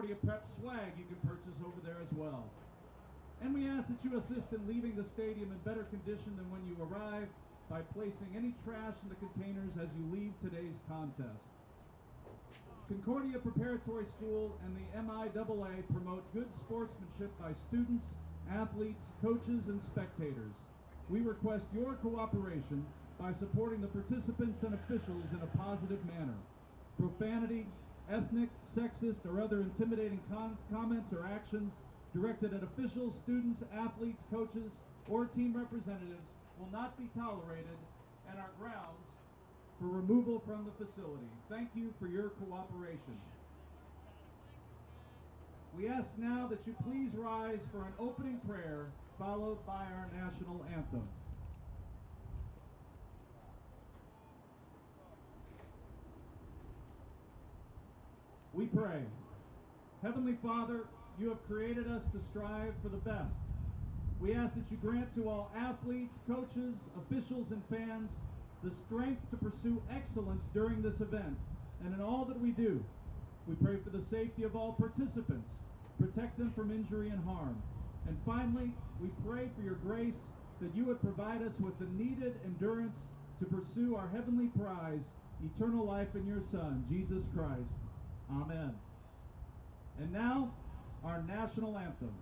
Concordia Prep swag you can purchase over there as well. And we ask that you assist in leaving the stadium in better condition than when you arrived by placing any trash in the containers as you leave today's contest. Concordia Preparatory School and the MIAA promote good sportsmanship by students, athletes, coaches, and spectators. We request your cooperation by supporting the participants and officials in a positive manner. Profanity, ethnic, sexist, or other intimidating comments or actions directed at officials, students, athletes, coaches, or team representatives will not be tolerated and are grounds for removal from the facility. Thank you for your cooperation. We ask now that you please rise for an opening prayer followed by our national anthem. We pray. Heavenly Father, you have created us to strive for the best. We ask that you grant to all athletes, coaches, officials, and fans the strength to pursue excellence during this event and in all that we do. We pray for the safety of all participants, protect them from injury and harm. And finally, we pray for your grace that you would provide us with the needed endurance to pursue our heavenly prize, eternal life in your Son, Jesus Christ. Amen. And now, our national anthem.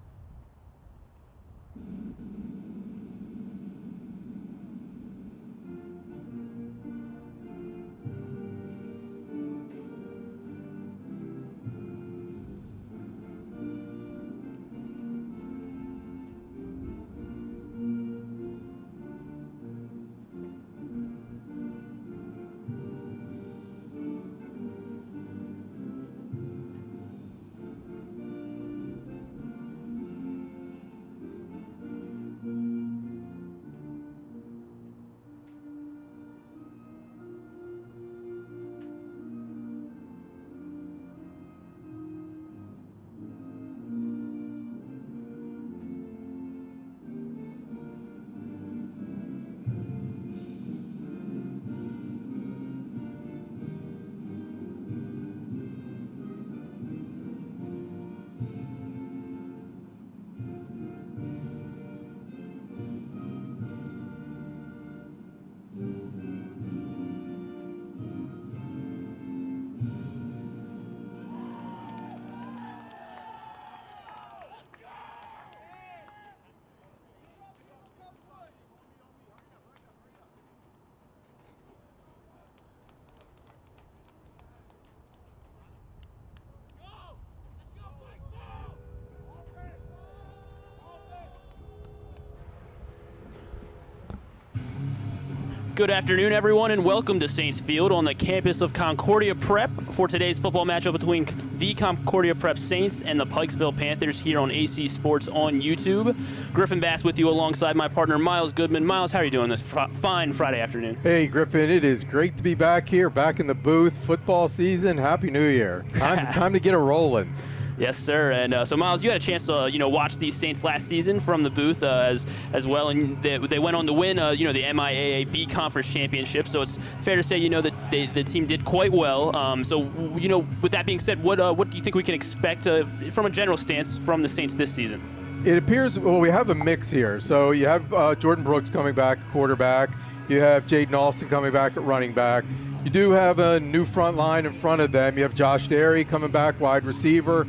Good afternoon, everyone, and welcome to Saints Field on the campus of Concordia Prep for today's football matchup between the Concordia Prep Saints and the Pikesville Panthers here on AC Sports on YouTube. Griffin Bass with you alongside my partner, Miles Goodman. Miles, how are you doing this fine Friday afternoon? Hey, Griffin, it is great to be back here, back in the booth. Football season, Happy New Year. Time to get it rolling. Yes, sir. And so, Miles, you had a chance to watch these Saints last season from the booth as well, and they went on to win the MIAA B Conference Championship. So it's fair to say that the team did quite well. So with that being said, what do you think we can expect from a general stance from the Saints this season? It appears we have a mix here. So you have Jordan Brooks coming back at quarterback. You have Jaden Alston coming back at running back. You do have a new front line in front of them. You have Josh Derry coming back, wide receiver.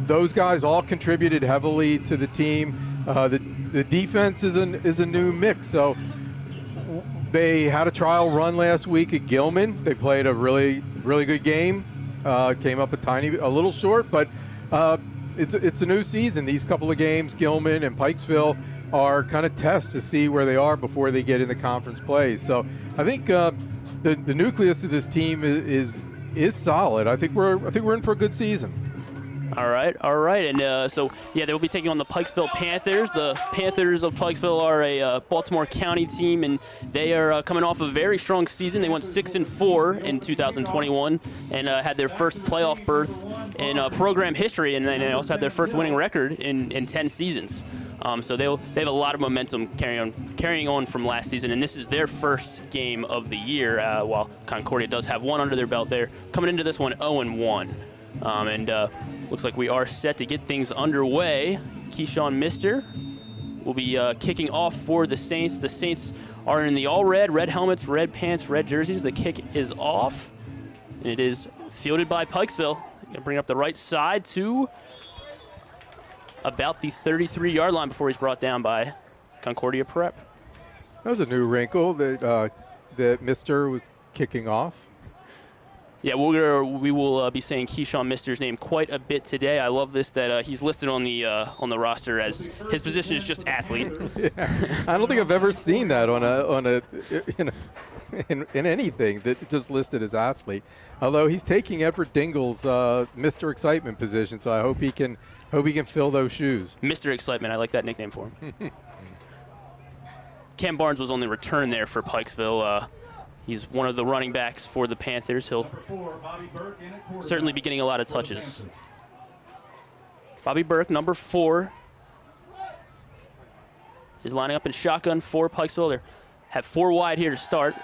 Those guys all contributed heavily to the team. The defense is a new mix. So they had a trial run last week at Gilman. They played a really good game. Came up a little short, but it's a new season. These couple of games, Gilman and Pikesville, are kind of tests to see where they are before they get in the conference play. So I think the nucleus of this team is solid. I think we're in for a good season. All right. And so they will be taking on the Pikesville Panthers. The Panthers of Pikesville are a Baltimore County team, and they are coming off a very strong season. They went 6-4 in 2021 and had their first playoff berth in program history, and then they also had their first winning record in 10 seasons. So they have a lot of momentum carrying on from last season, and this is their first game of the year, while Concordia does have one under their belt there, coming into this one 0-1. Looks like we are set to get things underway. Keyshawn Mister will be kicking off for the Saints. The Saints are in the all red helmets, red pants, red jerseys. The kick is off, and it is fielded by Pikesville. Gonna bring up the right side to about the 33-yard line before he's brought down by Concordia Prep. That was a new wrinkle that Mister was kicking off. Yeah, we will be saying Keyshawn Mister's name quite a bit today. I love this that he's listed on the roster as his position is just athlete. Yeah. I don't think I've ever seen that in anything that just listed as athlete. Although he's taking Everett Dingle's Mr. Excitement position, so I hope he can fill those shoes. Mr. Excitement, I like that nickname for him. Cam Barnes was on the return there for Pikesville. He's one of the running backs for the Panthers. He'll certainly be getting a lot of touches. Bobby Burke, number 4, is lining up in shotgun for Pikesville. They have 4 wide here to start.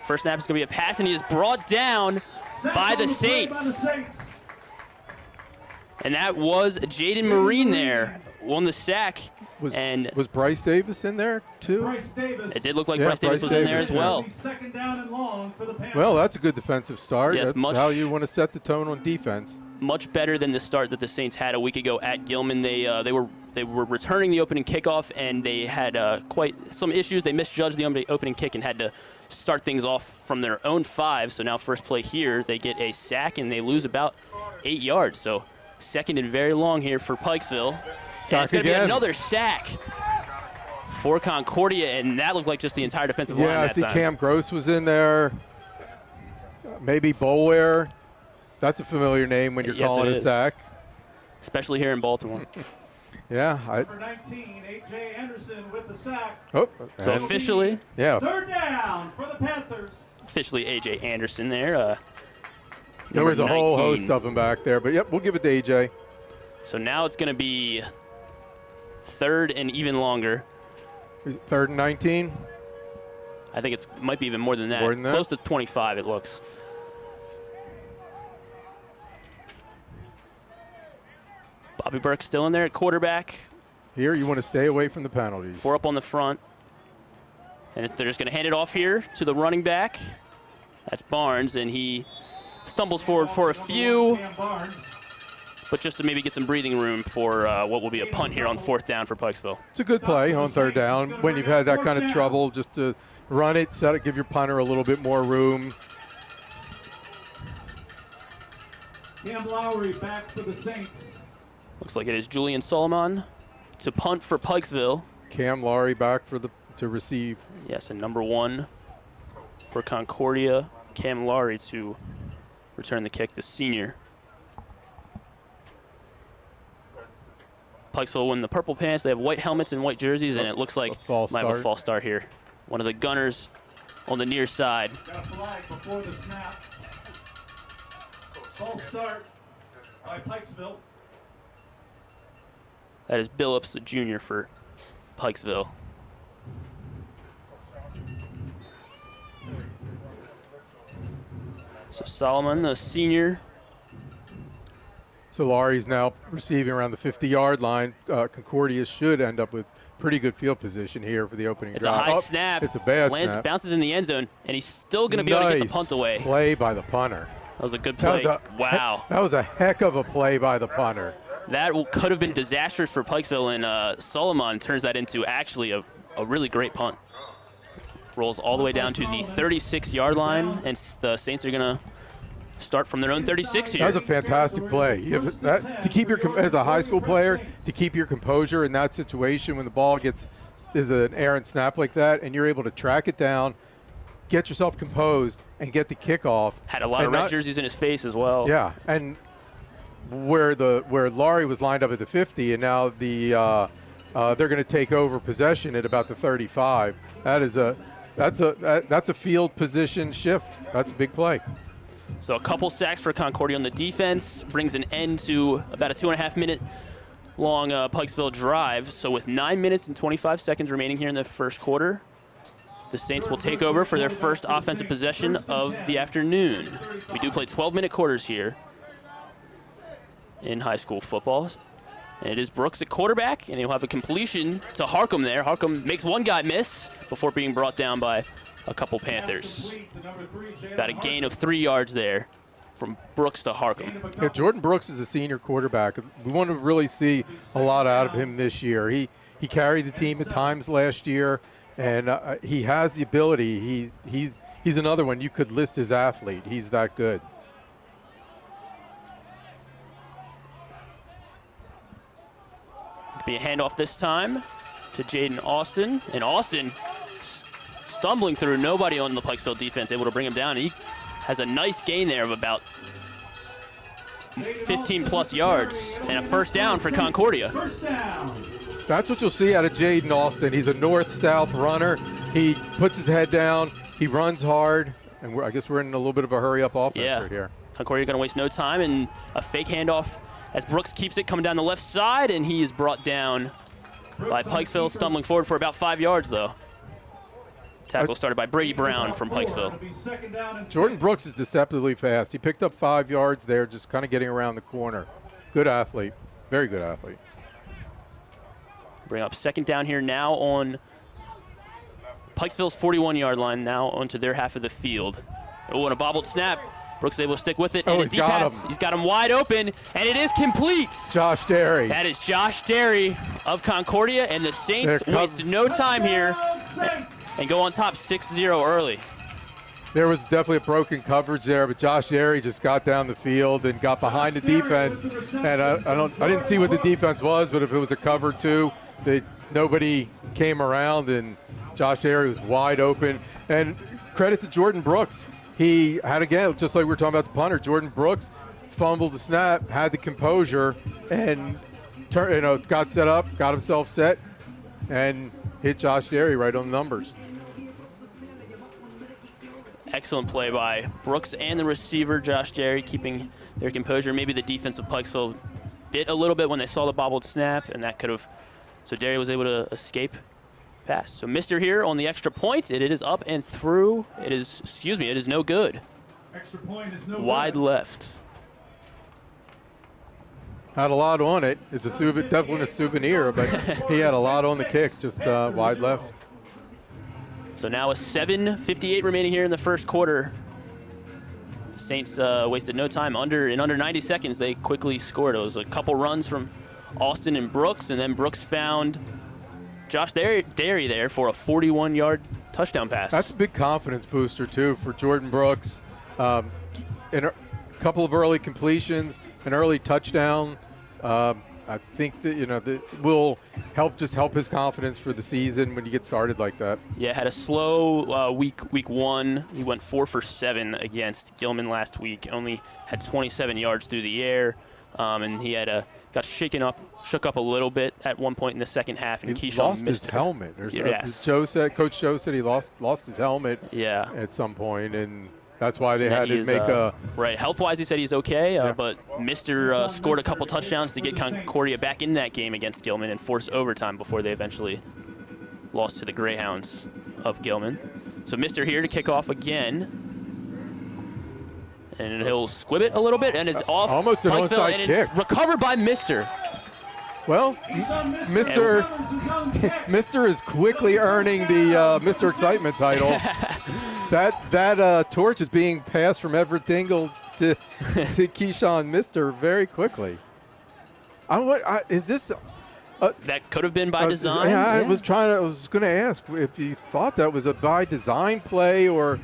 First snap is going to be a pass, and he is brought down by the Saints. And that was Jaden Marine there. Won the sack. Was Bryce Davis in there too? Bryce Davis. It did look like Bryce Davis was in there as well. Second down and long for the Panthers. Well, that's a good defensive start. Yes, that's how you want to set the tone on defense. Much better than the start that the Saints had a week ago at Gilman. They were returning the opening kickoff, and they had quite some issues. They misjudged the opening kick and had to start things off from their own 5. So now first play here, they get a sack and they lose about 8 yards. So second and very long here for Pikesville. And it's going to be another sack for Concordia, and that looked like just the entire defensive line. Yeah, I see Cam Gross was in there. Maybe Bolware. That's a familiar name when you're calling a sack. Especially here in Baltimore. Yeah. Number 19, A.J. Anderson with the sack. Oh, so officially, third down for the Panthers. Officially A.J. Anderson there. There was a whole host of them back there, but yep, we'll give it to A.J. So now it's going to be third and even longer. Third and 19? I think it might be even more than that. More than that? Close to 25, it looks. Bobby Burke still in there at quarterback. Here, you want to stay away from the penalties. 4 up on the front. And they're just going to hand it off here to the running back. That's Barnes, and he stumbles forward for a few, but just to maybe get some breathing room for what will be a punt here on 4th down for Pikesville. It's a good play on 3rd down when you've had that kind of trouble, just to run it, set it, give your punter a little bit more room. Cam Lowry back for the Saints. Looks like it is Julian Solomon to punt for Pikesville. Cam Lowry back to receive. Yes, and number 1 for Concordia, Cam Lowry to return the kick, the senior. Pikesville win the purple pants. They have white helmets and white jerseys, and it looks like might have a false start here. One of the gunners on the near side. Got a flag before the snap. False start by Pikesville. That is Billups, the junior for Pikesville. So Solomon, the senior. So Laurie's now receiving around the 50-yard line. Concordia should end up with pretty good field position here for the opening drive. It's a high snap. It's a bad snap. Bounces in the end zone, and he's still going to be able to get the punt away. Nice play by the punter. That was a good play. Wow. That was a heck of a play by the punter. That could have been disastrous for Pikesville, and Solomon turns that into actually a really great punt. Rolls all the way down to the 36-yard line, and the Saints are going to start from their own 36 here. That was a fantastic play. To keep as a high school player, to keep your composure in that situation when the ball is an errant snap like that, and you're able to track it down, get yourself composed, and get the kickoff. Had a lot of red jerseys in his face as well. Yeah, and where Laurie was lined up at the 50, and now they're going to take over possession at about the 35. That's a field position shift. That's a big play. So a couple sacks for Concordia on the defense brings an end to about a 2.5-minute long Pikesville drive. So with 9 minutes and 25 seconds remaining here in the first quarter, the Saints will take over for their first offensive possession of the afternoon. We do play 12-minute quarters here. in high school football. And it is Brooks at quarterback, and he'll have a completion to Harcum there. Harcum makes one guy miss before being brought down by a couple Panthers. About a gain of 3 yards there from Brooks to Harcum. Yeah, Jordan Brooks is a senior quarterback. We want to really see a lot out of him this year. He carried the team at times last year, and he has the ability. He's another one you could list as athlete. He's that good. Be a handoff this time to Jaden Austin, and Austin stumbling through, nobody on the Pikesville defense able to bring him down. He has a nice gain there of about 15 plus yards and a first down for Concordia. That's what you'll see out of Jaden Austin. He's a north-south runner. He puts his head down, he runs hard, and I guess we're in a little bit of a hurry-up offense right here. Concordia going to waste no time, and a fake handoff as Brooks keeps it coming down the left side, and he is brought down by Pikesville, stumbling forward for about 5 yards, though. Tackle started by Brady Brown from Pikesville. Jordan Brooks is deceptively fast. He picked up 5 yards there, just kind of getting around the corner. Good athlete, very good athlete. Bring up second down here now on Pikesville's 41-yard line, now onto their half of the field. Oh, and a bobbled snap. Brooks able to stick with it. Oh, and a deep pass. He's got him wide open, and it is complete. Josh Derry. That is Josh Derry of Concordia, and the Saints waste no time here and go on top 6-0 early. There was definitely a broken coverage there, but Josh Derry just got down the field and got behind the defense. And I didn't see what the defense was, but if it was a cover two, nobody came around, and Josh Derry was wide open. And credit to Jordan Brooks. He had, again, just like we were talking about the punter, Jordan Brooks fumbled the snap, had the composure, and got set up, got himself set, and hit Josh Derry right on the numbers. Excellent play by Brooks and the receiver, Josh Derry, keeping their composure. Maybe the defense of Pikesville bit a little bit when they saw the bobbled snap, and that could have, so Derry was able to escape pass. So Mister here on the extra point. It is up and through. It is no good. Extra point is no wide good. Left. Had a lot on it. It's definitely a souvenir, but he had a lot on the kick, just wide left. So now with 7:58 remaining here in the first quarter. Saints wasted no time. In under 90 seconds, they quickly scored. It was a couple runs from Austin and Brooks, and then Brooks found Josh Derry there for a 41-yard touchdown pass. That's a big confidence booster, too, for Jordan Brooks. In a couple of early completions, an early touchdown. I think that will help his confidence for the season when you get started like that. Yeah, had a slow week one. He went 4 for 7 against Gilman last week. Only had 27 yards through the air, and he had got shook up a little bit at one point in the second half. And he Keyshawn lost missed his helmet. Yes. Coach Joe said he lost his helmet. Yeah. At some point, and that's why they had to make a right. Health-wise, he said he's okay, but Mister scored a couple touchdowns to get Concordia back in that game against Gilman and force overtime before they eventually lost to the Greyhounds of Gilman. So Mister here to kick off again. And he'll squib it a little bit, and it's off. Almost an onside kick. It's recovered by Mister. Well, Mister is quickly earning the Mr. Excitement title. That torch is being passed from Everett Dingle to Keyshawn Mister very quickly. Is this? That could have been by design. I was going to ask if you thought that was a by design play or.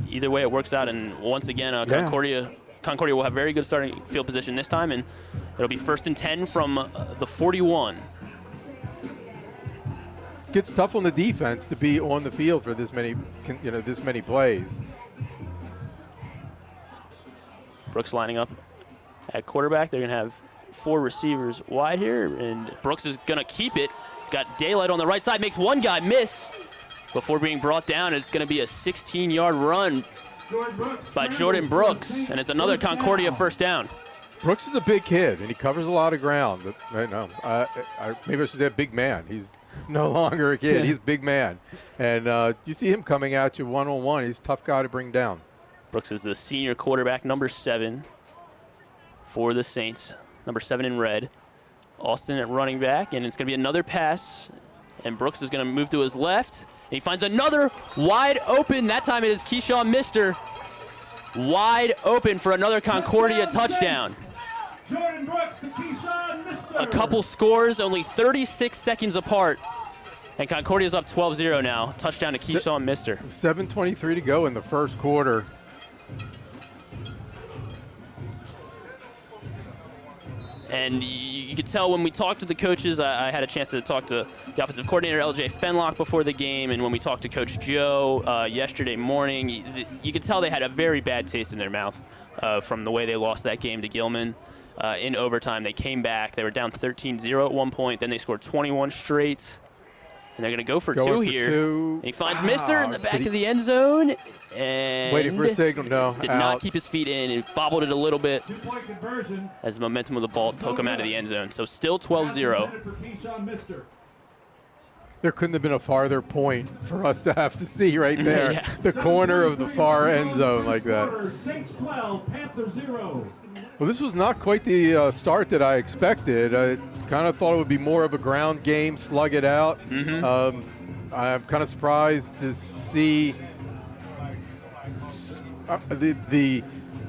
Either way, it works out, and once again, Concordia will have very good starting field position this time, and it'll be 1st and 10 from the 41. Gets tough on the defense to be on the field for this many plays. Brooks lining up at quarterback. They're going to have 4 receivers wide here, and Brooks is going to keep it. He's got daylight on the right side, makes one guy miss before being brought down. It's going to be a 16-yard run by Jordan Brooks, and it's another Concordia first down. Brooks is a big kid, and he covers a lot of ground. Maybe I should say a big man. He's no longer a kid. He's a big man. And you see him coming at you one-on-one. He's a tough guy to bring down. Brooks is the senior quarterback, number 7 for the Saints. Number 7 in red. Austin at running back, and it's going to be another pass. And Brooks is going to move to his left. And he finds another wide open. That time it is Keyshawn Mister. Wide open for another Concordia touchdown. Jordan Brooks to Keyshawn Mister. A couple scores, only 36 seconds apart. And Concordia's up 12-0 now. Touchdown to Keyshawn Mister. 7:23 to go in the first quarter. And you could tell when we talked to the coaches, I had a chance to talk to the offensive coordinator, LJ Fenlock, before the game, and when we talked to Coach Joe yesterday morning, you could tell they had a very bad taste in their mouth from the way they lost that game to Gilman. In overtime, they came back. They were down 13-0 at one point. Then they scored 21 straight. And they're going to go for two here. And he finds Mister in the back of the end zone. And waiting for a signal. No, did not keep his feet in. He bobbled it a little bit as the momentum of the ball took him out of the end zone. So still 12-0. There couldn't have been a farther point for us to have to see right there. Yeah. The corner of the far end zone like that. Saints 12, Panther 0. Well, this was not quite the start that I expected. I kind of thought it would be more of a ground game, slug it out. I'm kind of surprised to see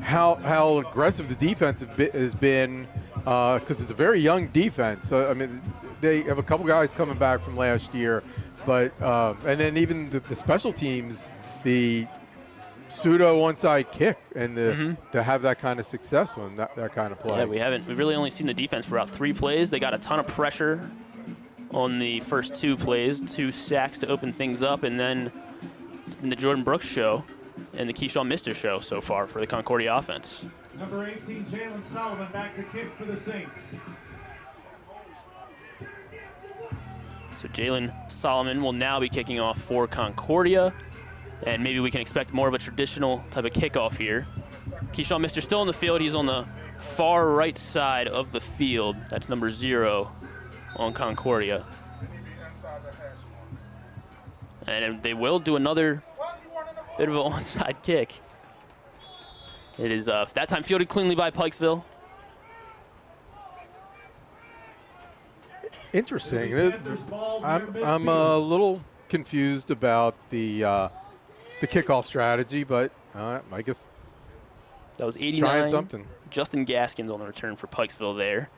how aggressive the defense has been, because it's a very young defense. I mean, they have a couple guys coming back from last year, but and then even the special teams, the pseudo onside kick, and to have that kind of success on that kind of play. Yeah, we've really only seen the defense for about 3 plays. They got a ton of pressure on the first 2 plays, 2 sacks to open things up, and then it's been the Jordan Brooks show and the Keyshawn Mister show so far for the Concordia offense. Number 18, Jalen Solomon, back to kick for the Saints. So Jalen Solomon will now be kicking off for Concordia. And maybe we can expect more of a traditional type of kickoff here. Keyshawn Mister still on the field. He's on the far right side of the field. That's number 0 on Concordia. And they will do another bit of an onside kick. It is that time fielded cleanly by Pikesville. Interesting. I'm a little confused about the kickoff strategy, but I guess that was 89. Trying something. Justin Gaskins on the return for Pikesville there.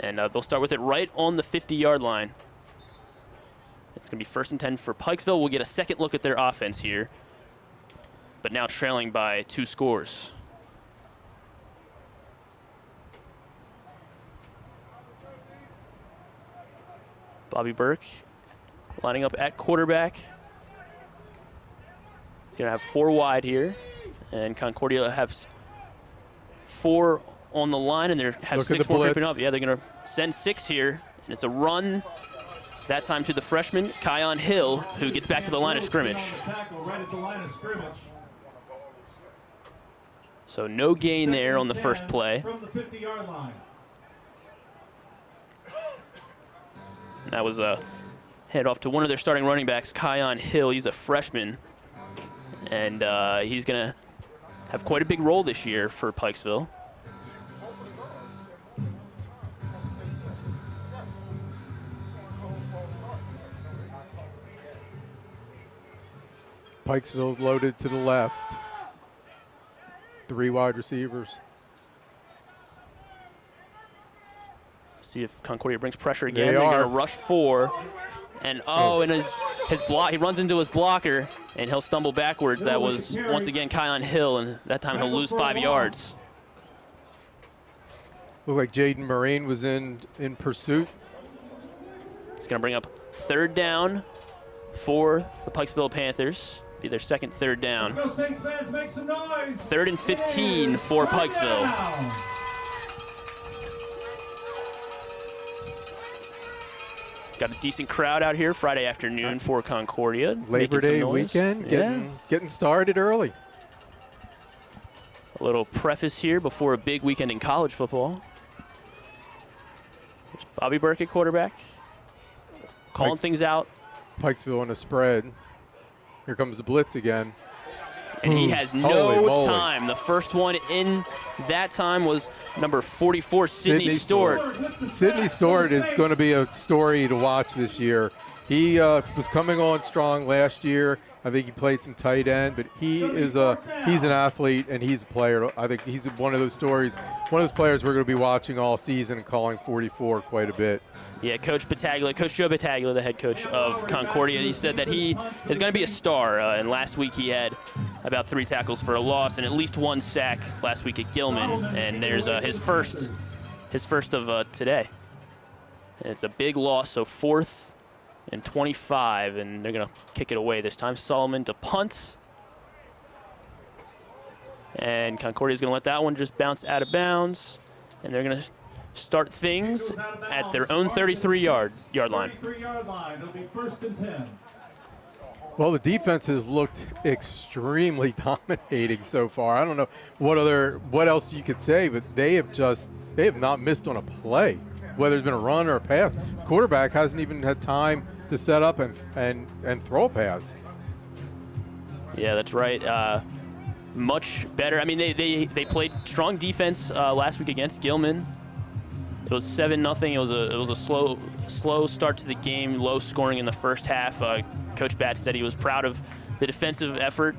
And they'll start with it right on the 50-yard line. It's going to be 1st and 10 for Pikesville. We'll get a second look at their offense here, but now trailing by 2 scores. Bobby Burke lining up at quarterback. Gonna have 4 wide here, and Concordia has 4 on the line, and they have 6 more gripping up. Yeah, they're gonna send 6 here, and it's a run. That time to the freshman, Kion Hill, who gets back to the line of scrimmage. So no gain there on the first play. From the 50-yard line. That was a head off to one of their starting running backs, Kion Hill. He's a freshman, and he's going to have quite a big role this year for Pikesville. Pikesville's loaded to the left. 3 wide receivers. See if Concordia brings pressure again. They're going to rush 4. And and his block, he runs into his blocker, and he'll stumble backwards. That was once again Kion Hill, and that time he'll lose 5 yards. Looks like Jaden Marine was in pursuit. It's going to bring up 3rd down for the Pikesville Panthers. Be their second 3rd down. Let's go, Saints fans, make some noise. 3rd and 15 for Pikesville. Got a decent crowd out here Friday afternoon for Concordia. Labor Day weekend, getting started early. A little preface here before a big weekend in college football. There's Bobby Burke at quarterback, calling things out. Pikesville on a spread. Here comes the blitz again. and he has no time. The first one in that time was number 44, Sidney Stewart. Sidney Stewart is going to be a story to watch this year. He was coming on strong last year. I think he played some tight end, but he's an athlete and he's a player. I think he's one of those stories, one of those players we're going to be watching all season and calling 44 quite a bit. Yeah, Coach Joe Battaglia, the head coach of Concordia, he said that he is going to be a star. And last week he had about 3 tackles for a loss and at least 1 sack last week at Gilman. And there's his first of today. And it's a big loss, so 4th and 25, and they're going to kick it away this time. Solomon to punt. And Concordia's going to let that one just bounce out of bounds. And they're going to start things at their own 33-yard line. 33-yard line. It'll be 1st and 10. Well, the defense has looked extremely dominating so far. I don't know what else you could say, but they have not missed on a play, whether it's been a run or a pass. Quarterback hasn't even had time to set up and throw a pass. Yeah, that's right. Much better. I mean, they played strong defense last week against Gilman. It was 7-0. It was a slow start to the game, low scoring in the first half. Coach Batts said he was proud of the defensive effort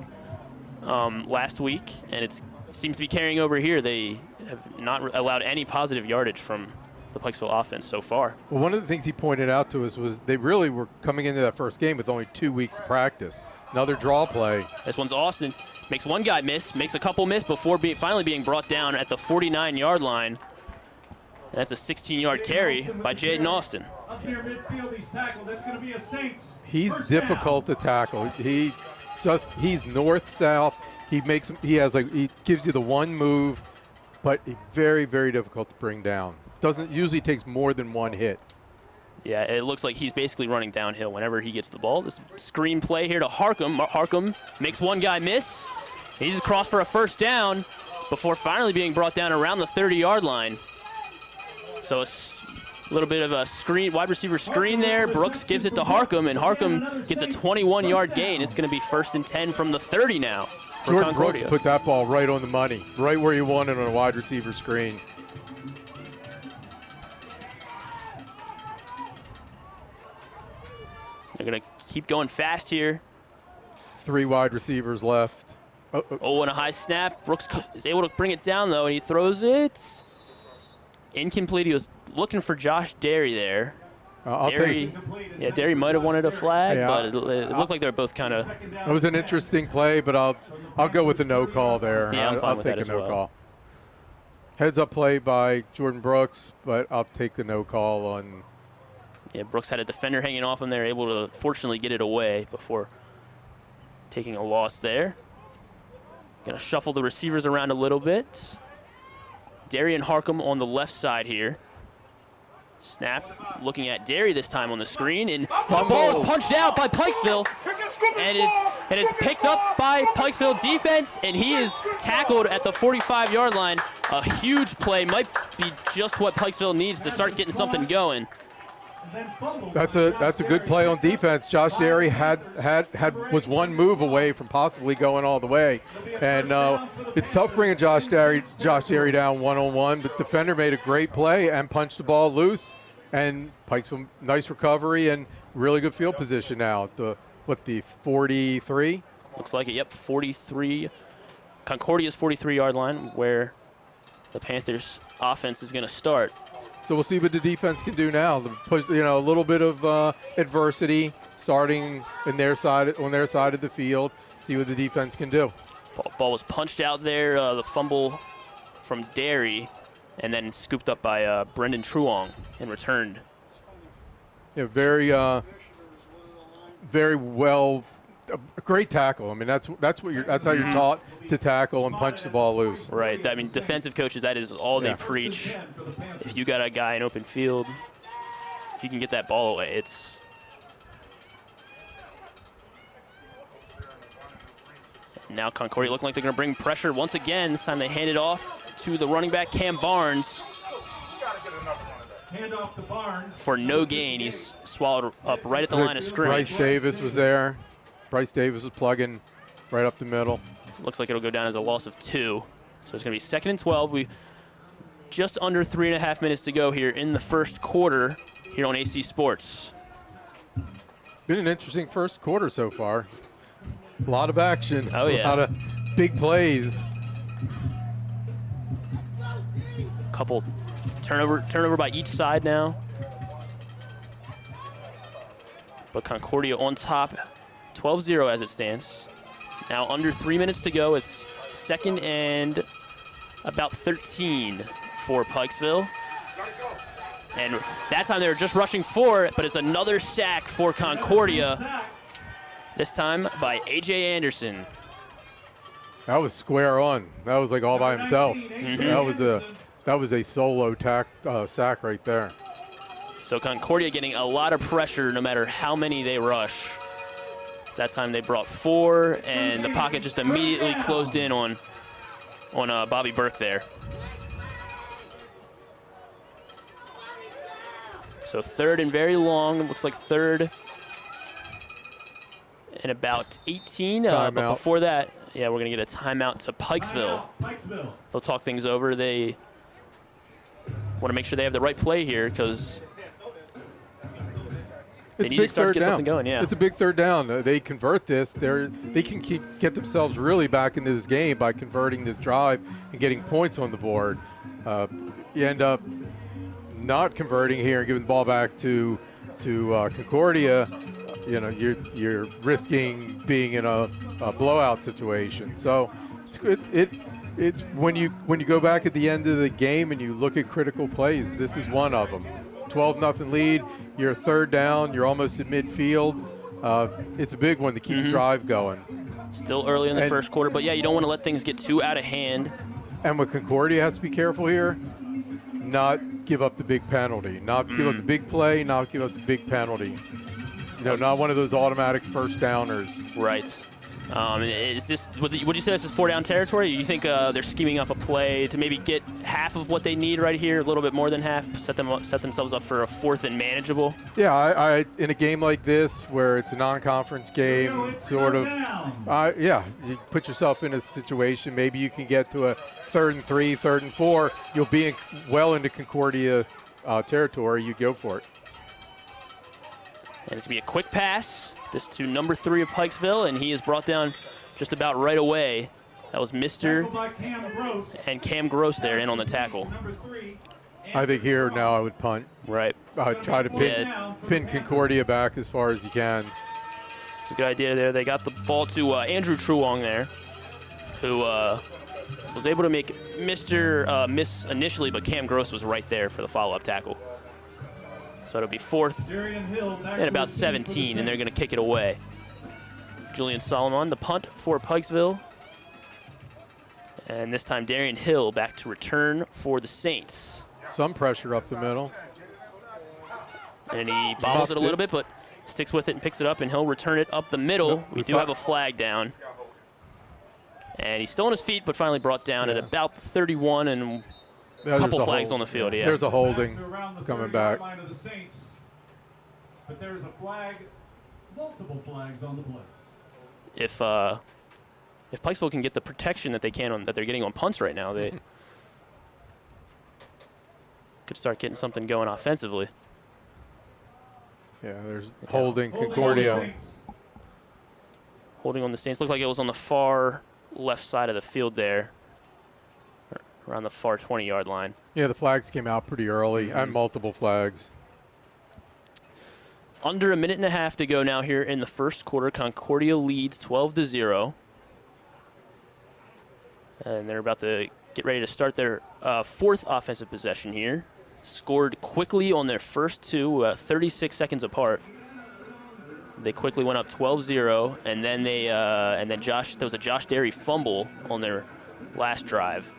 last week, and it seems to be carrying over here. They have not allowed any positive yardage from the Pikesville offense so far. Well, one of the things he pointed out to us was they really were coming into that first game with only 2 weeks of practice. Another draw play. This one's Austin. Makes one guy miss, makes a couple miss before finally being brought down at the 49-yard line. And that's a 16-yard carry by Jaden Austin. Up near midfield, he's tackled. That's going to be a Saints. He's difficult to tackle. He's north-south. He gives you the one move, but very, very difficult to bring down. Usually takes more than one hit. Yeah, it looks like he's basically running downhill whenever he gets the ball. This screen play here to Harcum. Harcum makes one guy miss. He's across for a first down before finally being brought down around the 30-yard line. So a little bit of a wide receiver screen there. Brooks gives it to Harcum, and Harcum gets a 21-yard gain. It's going to be 1st and 10 from the 30 now. Jordan Brooks put that ball right on the money, right where you want it on a wide receiver screen. They're going to keep going fast here. 3 wide receivers left. Oh, and a high snap. Brooks is able to bring it down, though, and he throws it. Incomplete. He was looking for Josh Derry there. Derry might have wanted a flag, but it looked like they were both kind of. It was an interesting play, but I'll go with the no call there. Yeah, I'm fine with that as well. I'll take a no call. Heads up play by Jordan Brooks, but I'll take the no call on. Yeah, Brooks had a defender hanging off him there, able to fortunately get it away before taking a loss there. Gonna shuffle the receivers around a little bit. Derry and Harcum on the left side here. Snap, looking at Derry this time on the screen, and the ball is punched out by Pikesville, and it's picked up by Pikesville defense, and he is tackled at the 45-yard line. A huge play, might be just what Pikesville needs to start getting something going. That's a good play on defense. Josh Derry was one move away from possibly going all the way, and it's tough bringing Josh Derry down one-on-one. But defender made a great play and punched the ball loose, and Pikesville nice recovery and really good field position now at the 43. Looks like it. Yep, 43. Concordia's 43-yard line where the Panthers' offense is going to start. So we'll see what the defense can do now. Push, a little bit of adversity starting on their side of the field. See what the defense can do. Ball was punched out there. The fumble from Derry, and then scooped up by Brendan Truong and returned. Yeah, very well. A great tackle. I mean, that's how you're taught to tackle and punch the ball loose. Right. I mean, defensive coaches, that is all they preach. If you got a guy in open field, if you can get that ball away, it's. Now Concordia looking like they're going to bring pressure once again. This time they hand it off to the running back, Cam Barnes. For no gain. He's swallowed up right at the line of scrimmage. Bryce Davis was there. Bryce Davis was plugging right up the middle. Looks like it'll go down as a loss of 2. So it's going to be 2nd and 12. We just under 3.5 minutes to go here in the first quarter here on AC Sports. Been an interesting first quarter so far. A lot of action. Oh, yeah. A lot of big plays. Couple turnover by each side now. But Concordia on top, 12-0 as it stands. Now under 3 minutes to go. It's 2nd and about 13 for Pikesville. And that time they were just rushing for it, but it's another sack for Concordia. This time by A.J. Anderson. That was square on. That was like all by himself. That was a solo sack right there. So Concordia getting a lot of pressure no matter how many they rush. That time they brought 4, and the pocket just immediately closed in on Bobby Burke there. So 3rd and very long. Looks like 3rd and about 18. But before that, yeah, we're going to get a timeout to Pikesville. They'll talk things over. They want to make sure they have the right play here because they need to start to get something going. Yeah, it's a big 3rd down. They convert this. They can get themselves really back into this game by converting this drive and getting points on the board. You end up not converting here and giving the ball back to Concordia. You know, you're risking being in a blowout situation. So it's when you go back at the end of the game and you look at critical plays, this is one of them. 12-0 lead. You're 3rd down. You're almost at midfield. It's a big one to keep the drive going. Still early in the first quarter, but yeah, you don't want to let things get too out of hand. And what Concordia has to be careful here, not give up the big penalty, not give up the big play, not give up the big penalty. You know, not one of those automatic first downers. Right. Is this? Would you say this is 4-down territory? You think they're scheming up a play to maybe get half of what they need right here, a little bit more than half, set themselves up for a 4th and manageable? Yeah, I in a game like this where it's a non-conference game, sort of. Yeah, you put yourself in a situation. Maybe you can get to a 3rd and 3, 3rd and 4. You'll be well into Concordia territory. You go for it. And it's going to be a quick pass. This to number 3 of Pikesville, and he is brought down just about right away. That was Mr. and Cam Gross there in on the tackle. I think here now I would punt. Right. Try to pin Concordia back as far as you can. It's a good idea there. They got the ball to Andrew Truong there, who was able to make Mr. miss initially, but Cam Gross was right there for the follow-up tackle. So it'll be 4th and about 17, and they're going to kick it away. Julian Solomon, the punt for Pikesville. And this time, Darian Hill back to return for the Saints. Some pressure up the middle. And he bobbles it a little bit, but sticks with it and picks it up, and he'll return it up the middle. We do have a flag down. And he's still on his feet, but finally brought down at about 31, and a couple flags on the field, yeah. There's a holding coming back. But there's a flag, multiple flags on the play. If Pikesville can get the protection that they can that they're getting on punts right now, they could start getting something going offensively. Yeah, there's holding Concordia. Holding on the Saints. Looked like it was on the far left side of the field there, around the far 20-yard line. Yeah, the flags came out pretty early, and multiple flags. Under a minute and a half to go now here in the first quarter. Concordia leads 12-0. And they're about to get ready to start their 4th offensive possession here. Scored quickly on their first 2, 36 seconds apart. They quickly went up 12-0, and then there was a Josh Derry fumble on their last drive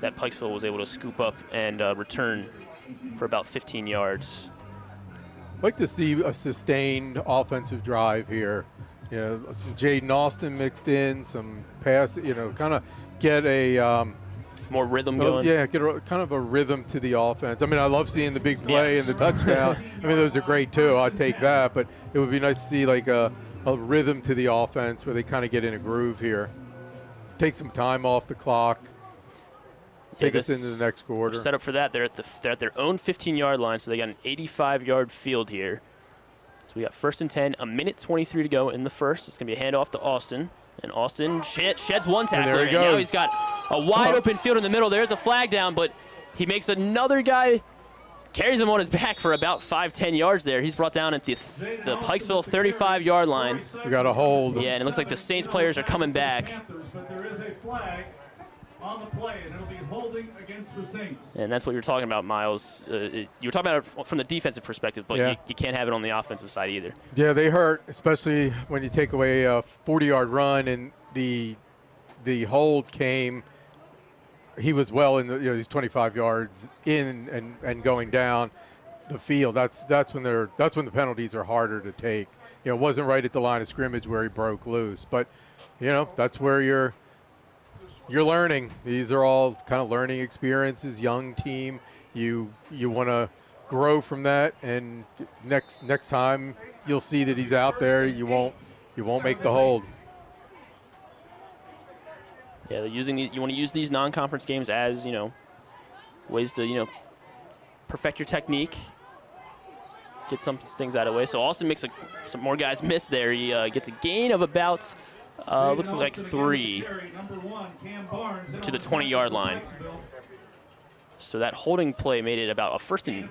that Pikesville was able to scoop up and return for about 15 yards. I'd like to see a sustained offensive drive here. You know, some Jaden Austin mixed in, some pass, you know, kind of get a more rhythm going. Yeah, get kind of a rhythm to the offense. I mean, I love seeing the big play and the touchdown. I mean, those are great too. I'd take that, but it would be nice to see like a rhythm to the offense where they kind of get in a groove here. take some time off the clock, take us into the next quarter. Set up for that. They're at their own 15-yard line, so they got an 85-yard field here. So we got 1st and 10, a minute 23 to go in the first. It's going to be a handoff to Austin. And Austin sheds one tackler, and now he's got a wide open field in the middle. There's a flag down, but he makes another guy, carries him on his back for about 5-10 yards there. He's brought down at the Pikesville 35-yard line. We got a hold. Yeah, and it looks like the Saints players are coming back. But there is a flag on the play, and it'll be holding against the Saints. And that's what you're talking about, Miles. You were talking about it from the defensive perspective, but you can't have it on the offensive side either. Yeah, they hurt, especially when you take away a 40-yard run and the hold came. He was well in the, he's 25 yards in and going down the field. That's when the penalties are harder to take. It wasn't right at the line of scrimmage where he broke loose, but that's where you're learning. These are all kind of learning experiences. Young team, you want to grow from that, and next time you'll see that he's out there. You won't make the hold. Yeah, they're using you want to use these non-conference games as ways to perfect your technique, get some things out of the way. So Austin makes some more guys miss there. He gets a gain of about looks like 3 to the 20-yard line. So that holding play made it about a first and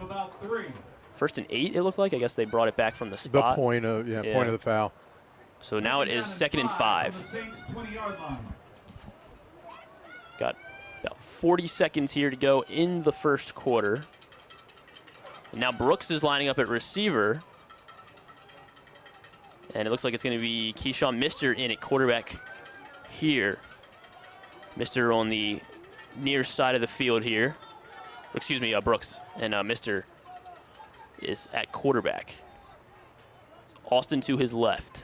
8. It looked like. I guess they brought it back from the spot. The point of point of the foul. So now it is 2nd and 5. Got about 40 seconds here to go in the first quarter. And now Brooks is lining up at receiver. And it looks like it's going to be Keyshawn Mister in at quarterback here. Mister on the near side of the field here. Excuse me, Brooks. And Mister is at quarterback. Austin to his left.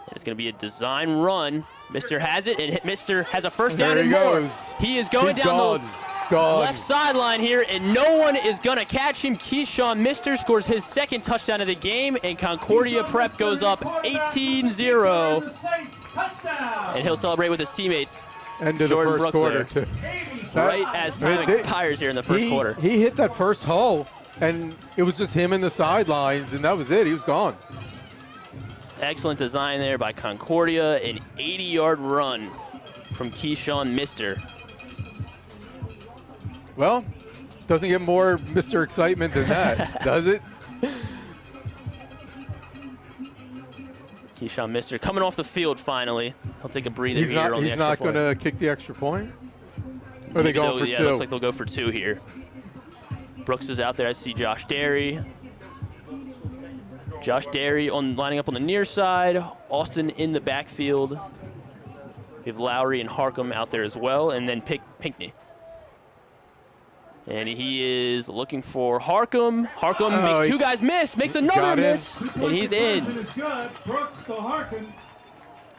And it's going to be a design run. Mister has it, and Mister has a first down and more. He is going down the left sideline here, and no one is going to catch him. Keyshawn Mister scores his 2nd touchdown of the game, and Concordia Prep goes up 18-0. And he'll celebrate with his teammates. End of the first quarter, too. Right as time expires here in the first quarter. He hit that first hole, and it was just him in the sidelines, and that was it. He was gone. Excellent design there by Concordia. An 80-yard run from Keyshawn Mister. Well, doesn't get more Mr. Excitement than that, does it? Keyshawn Mister coming off the field finally. He'll take a breather here on the extra point. He's not going to kick the extra point? Or are they going for 2? Yeah, it looks like they'll go for 2 here. Brooks is out there. I see Josh Derry. Josh Derry lining up on the near side. Austin in the backfield. We have Lowry and Harcum out there as well, and then Pinkney. And he is looking for Harcum. Harcum makes 2 guys miss, makes another miss, and he's in.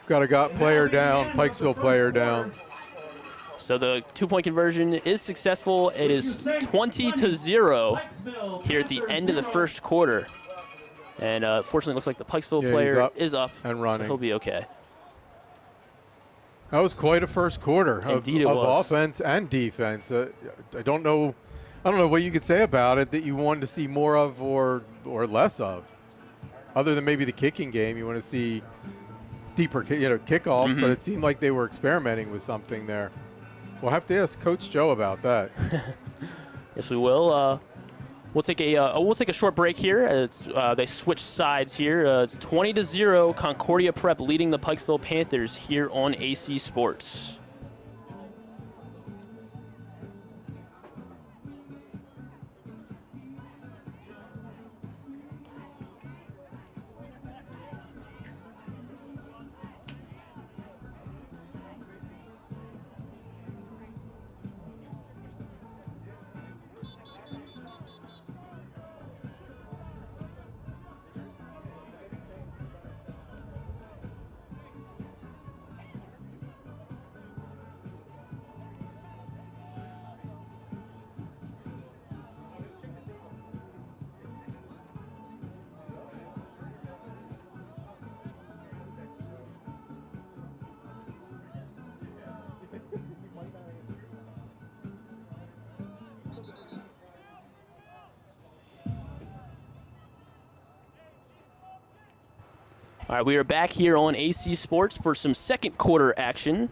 Got a player down, Pikesville player down. So the 2-point conversion is successful. It is 20-0 here at the end of the first quarter. And fortunately, it looks like the Pikesville player is up and running. So he'll be okay. That was quite a first quarter of offense and defense. I don't know what you could say about it that you wanted to see more of or less of, other than maybe the kicking game. You want to see deeper kickoffs, but it seemed like they were experimenting with something there. We'll have to ask Coach Joe about that. Yes, we will. We'll take a short break here. They switch sides here. It's 20-0. Concordia Prep leading the Pikesville Panthers here on AC Sports. All right, we are back here on AC Sports for some second quarter action.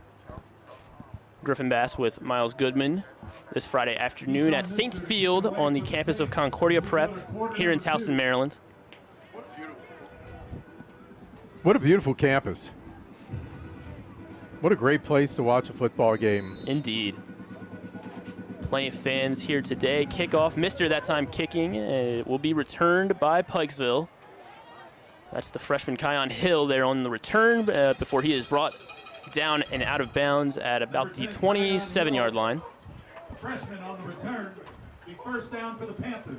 Griffin Bass with Miles Goodman this Friday afternoon at Saints Field on the campus of Concordia Prep here in Towson, Maryland. What a beautiful campus. What a great place to watch a football game. Indeed. Plenty of fans here today. Kickoff, Mr. That Time Kicking, it will be returned by Pikesville. That's the freshman Kion Hill there on the return before he is brought down and out of bounds at about the 27-yard line. Freshman on the return, the first down for the Panthers.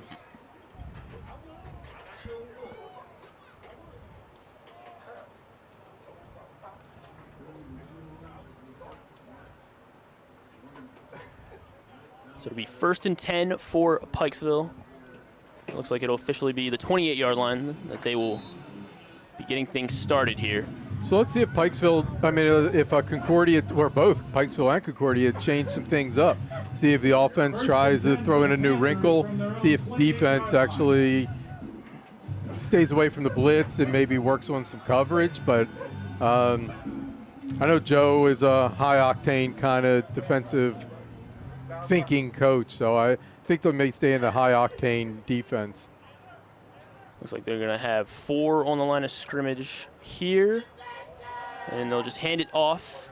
So it'll be 1st and 10 for Pikesville. It looks like it'll officially be the 28-yard line that they will be getting things started here. So let's see if Pikesville, if Concordia, or both Pikesville and Concordia, change some things up. See if the offense tries to throw in a new wrinkle. See if defense actually stays away from the blitz and maybe works on some coverage. But I know Joe is a high-octane kind of defensive thinking coach, so I think they may stay in the high-octane defense. Looks like they're going to have 4 on the line of scrimmage here. And they'll just hand it off.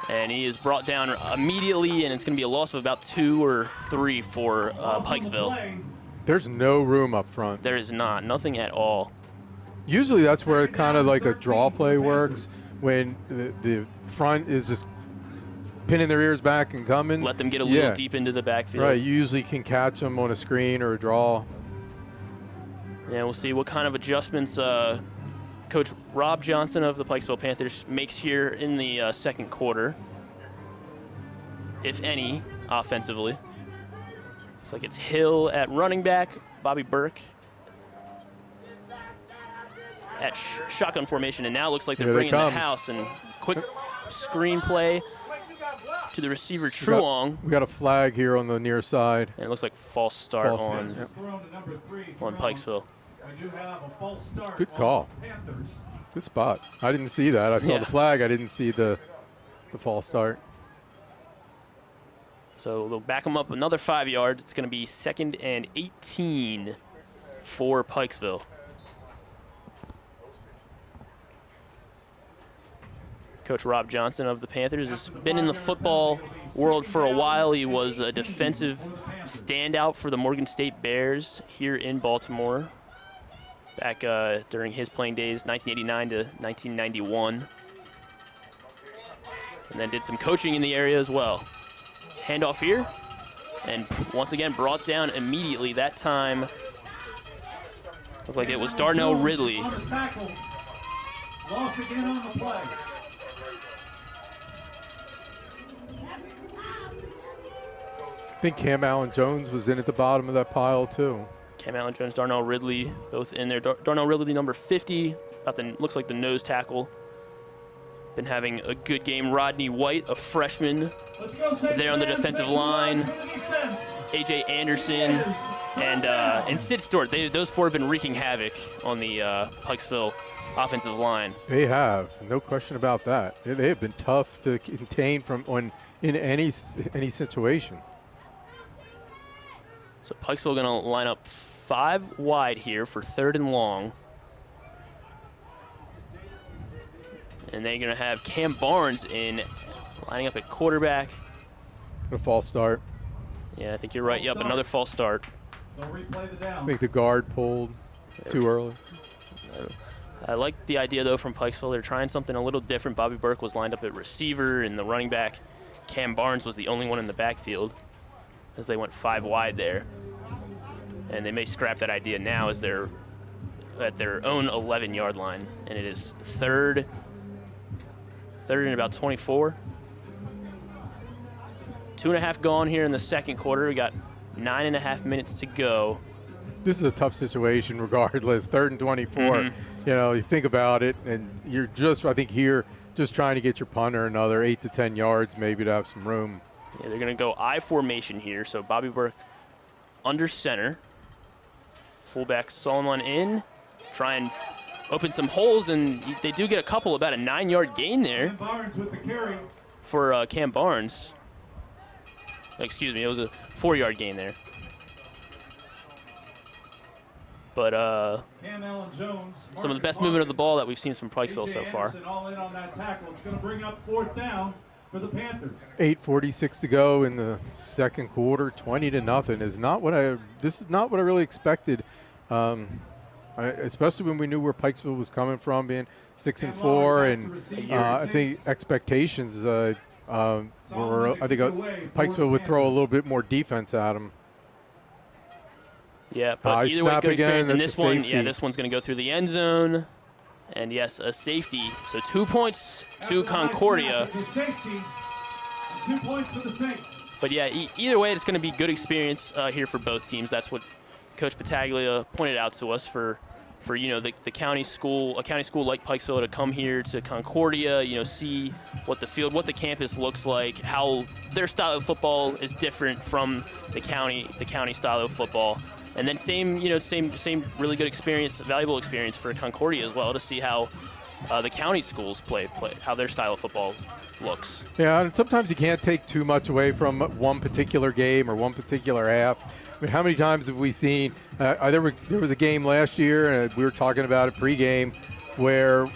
And he is brought down immediately, and it's going to be a loss of about 2 or 3 for Pikesville. There's no room up front. There is not. Nothing at all. Usually that's where kind of like a draw play works, when the front is just pinning their ears back and coming. Let them get a little deep into the backfield. Right, you usually can catch them on a screen or a draw. Yeah, we'll see what kind of adjustments Coach Rob Johnson of the Pikesville Panthers makes here in the second quarter, if any, offensively. Looks like it's Hill at running back, Bobby Burke at shotgun formation, and now it looks like they're bringing the house, and quick screen play to the receiver Truong. We got a flag here on the near side. And it looks like false start on Pikesville. Good call. Good spot. I didn't see that. I saw the flag. I didn't see the false start. So they'll back them up another 5 yards. It's going to be 2nd and 18 for Pikesville. Coach Rob Johnson of the Panthers has been in the football world for a while. He was a defensive standout for the Morgan State Bears here in Baltimore back during his playing days, 1989 to 1991. And then did some coaching in the area as well. Handoff here, and once again brought down immediately. That time, looked like it was Darnell Ridley. Loss again on the play. I think Cam Allen-Jones was in at the bottom of that pile too. Cam Allen-Jones, Darnell Ridley, both in there. Darnell Ridley, number 50, looks like the nose tackle. Been having a good game. Rodney White, a freshman, there on the defensive line. A.J. Anderson and Sid Stewart. Those 4 have been wreaking havoc on the Pikesville offensive line. They have, no question about that. They have been tough to contain in any situation. So Pikesville going to line up 5 wide here for 3rd and long. And they're going to have Cam Barnes in, lining up at quarterback. A false start. Yeah, I think you're right. Yep, another false start. They'll replay the down. I think the guard pulled too early. I like the idea, though, from Pikesville. They're trying something a little different. Bobby Burke was lined up at receiver, and the running back, Cam Barnes, was the only one in the backfield as they went 5 wide there. And they may scrap that idea now as they're at their own 11-yard line. And it is third and about 24. 2.5 gone here in the second quarter. We got 9.5 minutes to go. This is a tough situation regardless. 3rd and 24. You know, you think about it, and you're just, I think here, just trying to get your punter another 8 to 10 yards maybe to have some room. Yeah, they're going to go I formation here. So Bobby Burke under center. Fullback Solomon in. Try and open some holes, and they do get a couple, about a 9-yard gain there Barnes with the carry. for Cam Barnes. Excuse me, it was a 4-yard gain there. But Cam Allen Jones, some of the best movement of the ball that we've seen from Pikesville so far. All in on that tackle. It's going to bring up 4th down for the Panthers. 8:46 to go in the second quarter. 20-0 is not what this is not what I really expected. Especially when we knew where Pikesville was coming from, being 6-4, and I think expectations were. I think Pikesville would throw a little bit more defense at them. Yeah, but either way, good experience. And this one, safety. this one's going to go through the end zone, and yes, a safety. So 2 points to Concordia. 2 points for the Saints. But yeah, either way, it's going to be good experience here for both teams. That's what Coach Battaglia pointed out to us for the county school, a county school like Pikesville, to come here to Concordia, see what the field, what the campus looks like, how their style of football is different from the county style of football. And then same really good experience, valuable experience for Concordia as well, to see how the county schools play, how their style of football looks. Yeah, and sometimes you can't take too much away from one particular game or one particular half. I mean, how many times have we seen? There was a game last year, and we were talking about it pregame, where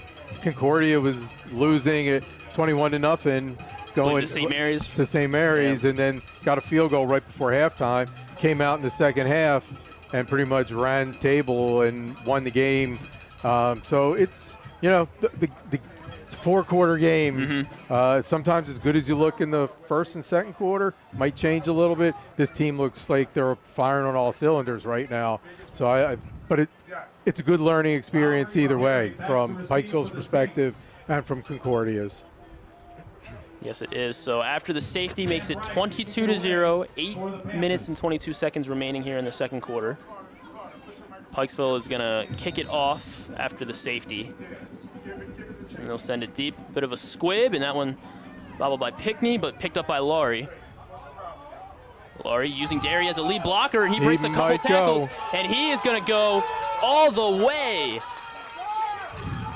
Concordia was losing at 21-0, going to St. Mary's. To St. Mary's, yeah. And then got a field goal right before halftime. Came out in the second half and pretty much ran table and won the game. So it's it's a 4-quarter game. Mm-hmm. Sometimes as good as you look in the first and second quarter, might change a little bit. This team looks like they're firing on all cylinders right now. So but it's a good learning experience either way, from Pikesville's perspective and from Concordia's. Yes, it is. So after the safety makes it 22-0, 8 minutes and 22 seconds remaining here in the second quarter. Pikesville is going to kick it off after the safety. And they'll send it deep. Bit of a squib, and that one bobbled by Pickney, but picked up by Laurie. Laurie using Derry as a lead blocker, and he breaks a couple tackles. And he is going to go all the way.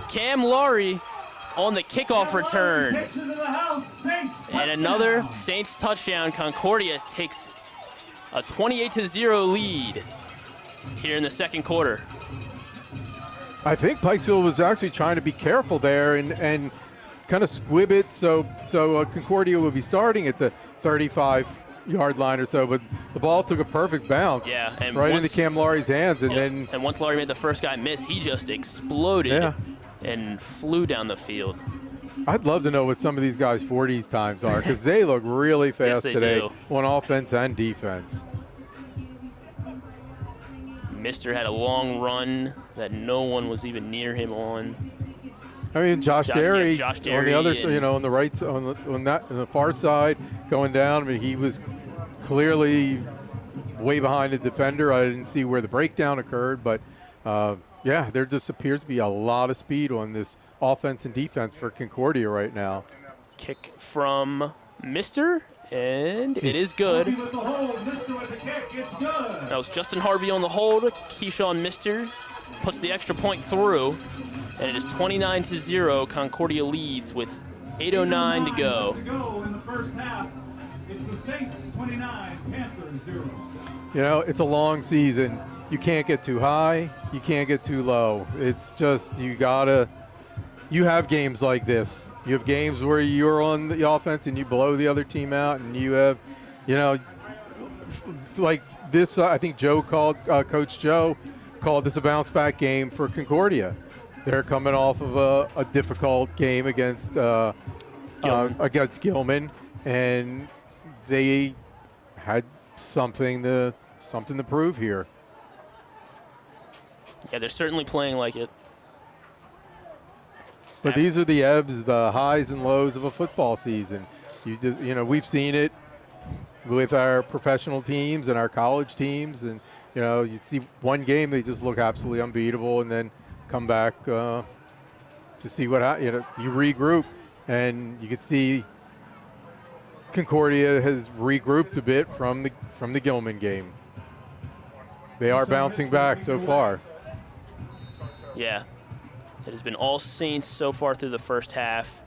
Cam Laurie on the kickoff return. And another Saints touchdown. Concordia takes a 28-0 lead here in the second quarter. I think Pikesville was actually trying to be careful there and kind of squib it so Concordia would be starting at the 35-yard line or so, but the ball took a perfect bounce and right into Cam Laurie's hands. And once Laurie made the first guy miss, he just exploded and flew down the field. I'd love to know what some of these guys' 40 times are, because they look really fast today on offense and defense. Mister had a long run that no one was even near him on. I mean, Josh Derry on the other side, on the right, on the far side, going down. I mean, he was clearly way behind the defender. I didn't see where the breakdown occurred, but there just appears to be a lot of speed on this offense and defense for Concordia right now. Kick from Mister, and it is good. That was Justin Harvey on the hold. Keyshawn Mister puts the extra point through, and it is 29-0. Concordia leads with 8:09 to go. In the first half, it's the Saints 29, Panthers 0. It's a long season. You can't get too high. You can't get too low. It's just you have games like this. You have games where you're on the offense and you blow the other team out, and you have, like this. I think Coach Joe called this a bounce back game for Concordia. They're coming off of a difficult game against Gilman, and they had something to prove here. Yeah, they're certainly playing like it. But these are the ebbs, the highs and lows of a football season. We've seen it with our professional teams and our college teams, and you see one game they just look absolutely unbeatable, and then come back to see what you regroup, and you can see Concordia has regrouped a bit from the Gilman game. They are bouncing back so far. Yeah. It has been all Saints so far through the first half.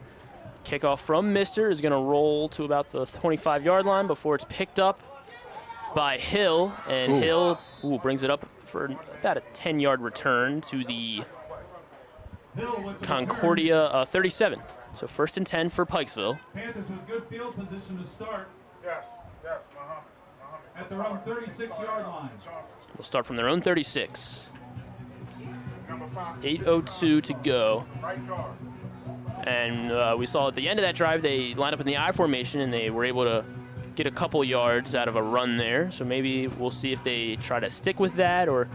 Kickoff from Mister is going to roll to about the 25-yard line before it's picked up by Hill. And Hill brings it up for about a 10-yard return to the Concordia 37. So 1st and 10 for Pikesville. Panthers with good field position to start. Yes, Muhammad. At their own 36-yard line. They'll start from their own 36. 8:02 to go. Right guard. And we saw at the end of that drive, they lined up in the I formation, and they were able to get a couple yards out of a run there. So maybe we'll see if they try to stick with that, or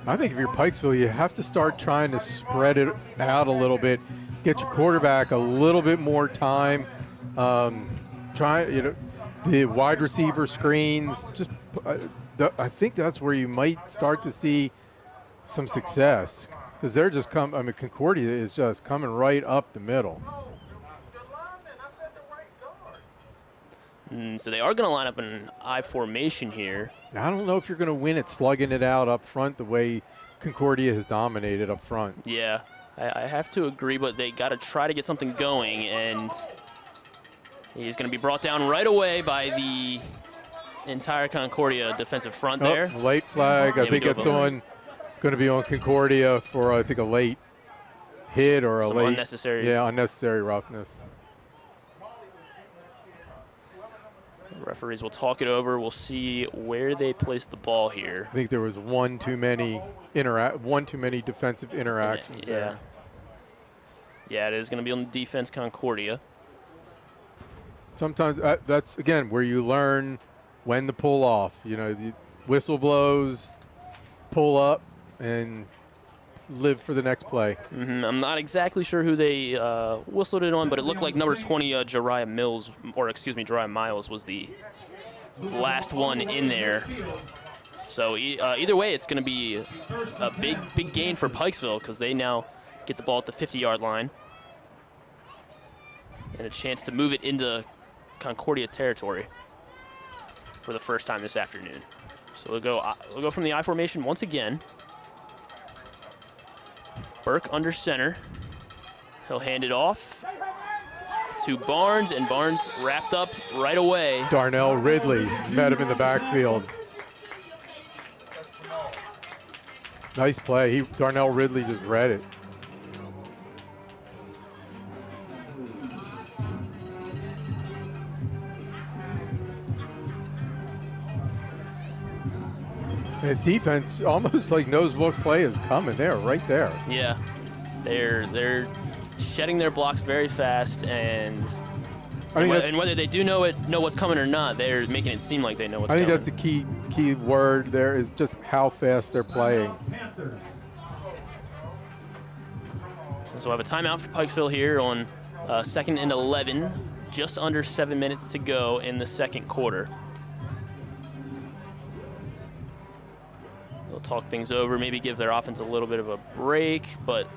I think if you're Pikesville, you have to start trying to spread it out a little bit, get your quarterback a little bit more time. The wide receiver screens. I think that's where you might start to see some success, because they're just Concordia is just coming right up the middle. So they are going to line up in an I formation here. I don't know if you're going to win it slugging it out up front the way Concordia has dominated up front. Yeah, I have to agree, but they got to try to get something going, and he's going to be brought down right away by the entire Concordia defensive front there. Late flag. I think it's going to be on Concordia for, I think, a late hit or Some unnecessary. Yeah, unnecessary roughness. Referees will talk it over. We'll see where they place the ball here. I think there was one too many defensive interactions. Yeah. Yeah, it is going to be on the defense, Concordia. Sometimes that's, again, where you learn when to pull off. You know, the whistle blows, pull up, and live for the next play. I'm not exactly sure who they whistled it on, but it looked like number 20, Jariah Miles was the last one in there. So either way, it's going to be a big gain for Pikesville, because they now get the ball at the 50-yard line and a chance to move it into Concordia territory for the first time this afternoon. So we'll go from the I formation once again. Burke under center. He'll hand it off to Barnes, and Barnes wrapped up right away. Darnell Ridley met him in the backfield. Nice play. Darnell Ridley just read it. And defense almost like knows what play is coming. They're right there. Yeah, they're shedding their blocks very fast, and whether they do know what's coming or not, they're making it seem like they know what's coming. I think that's the key word there is just how fast they're playing. So we'll have a timeout for Pikesville here on 2nd and 11, just under 7 minutes to go in the second quarter. They'll talk things over, maybe give their offense a little bit of a break, but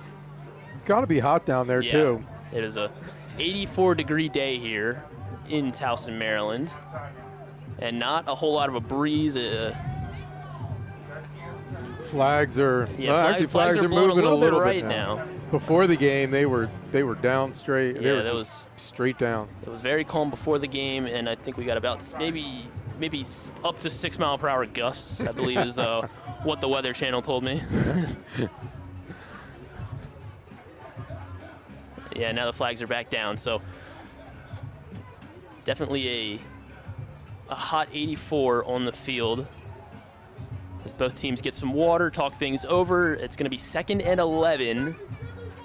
got to be hot down there too. It is a 84-degree day here in Towson, Maryland, and not a whole lot of a breeze. Flags are flags are blowing moving a little bit bit right now. Before the game, they were down straight. Yeah, that was straight down. It was very calm before the game, and I think we got about maybe up to 6-mile-per-hour gusts, I believe is what the Weather Channel told me. Yeah, now the flags are back down, so definitely a hot 84 on the field. As both teams get some water, talk things over. It's going to be 2nd and 11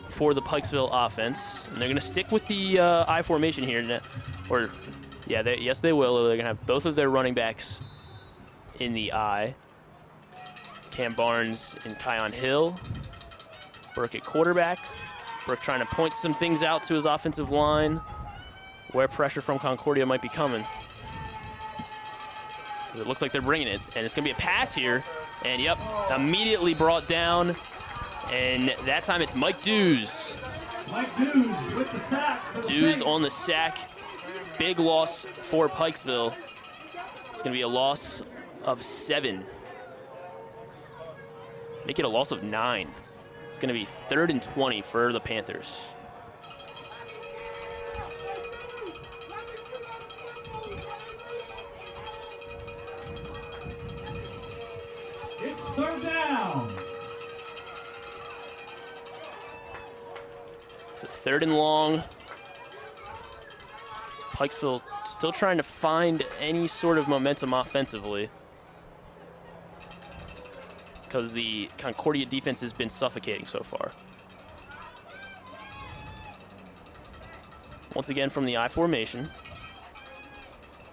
for the Pikesville offense. And they're going to stick with the I formation here. Yes, they will. They're going to have both of their running backs in the I. Cam Barnes and Kion Hill. Burke at quarterback. Burke trying to point some things out to his offensive line where pressure from Concordia might be coming. It looks like they're bringing it, and it's going to be a pass here. And, yep, immediately brought down. And that time it's Mike Dews. Mike Dews with the sack. Dews on the sack. Big loss for Pikesville. It's going to be a loss of 7. Make it a loss of 9. It's going to be 3rd and 20 for the Panthers. It's 3rd down. So 3rd and long. Pikesville still trying to find any sort of momentum offensively, because the Concordia defense has been suffocating so far. Once again from the I formation.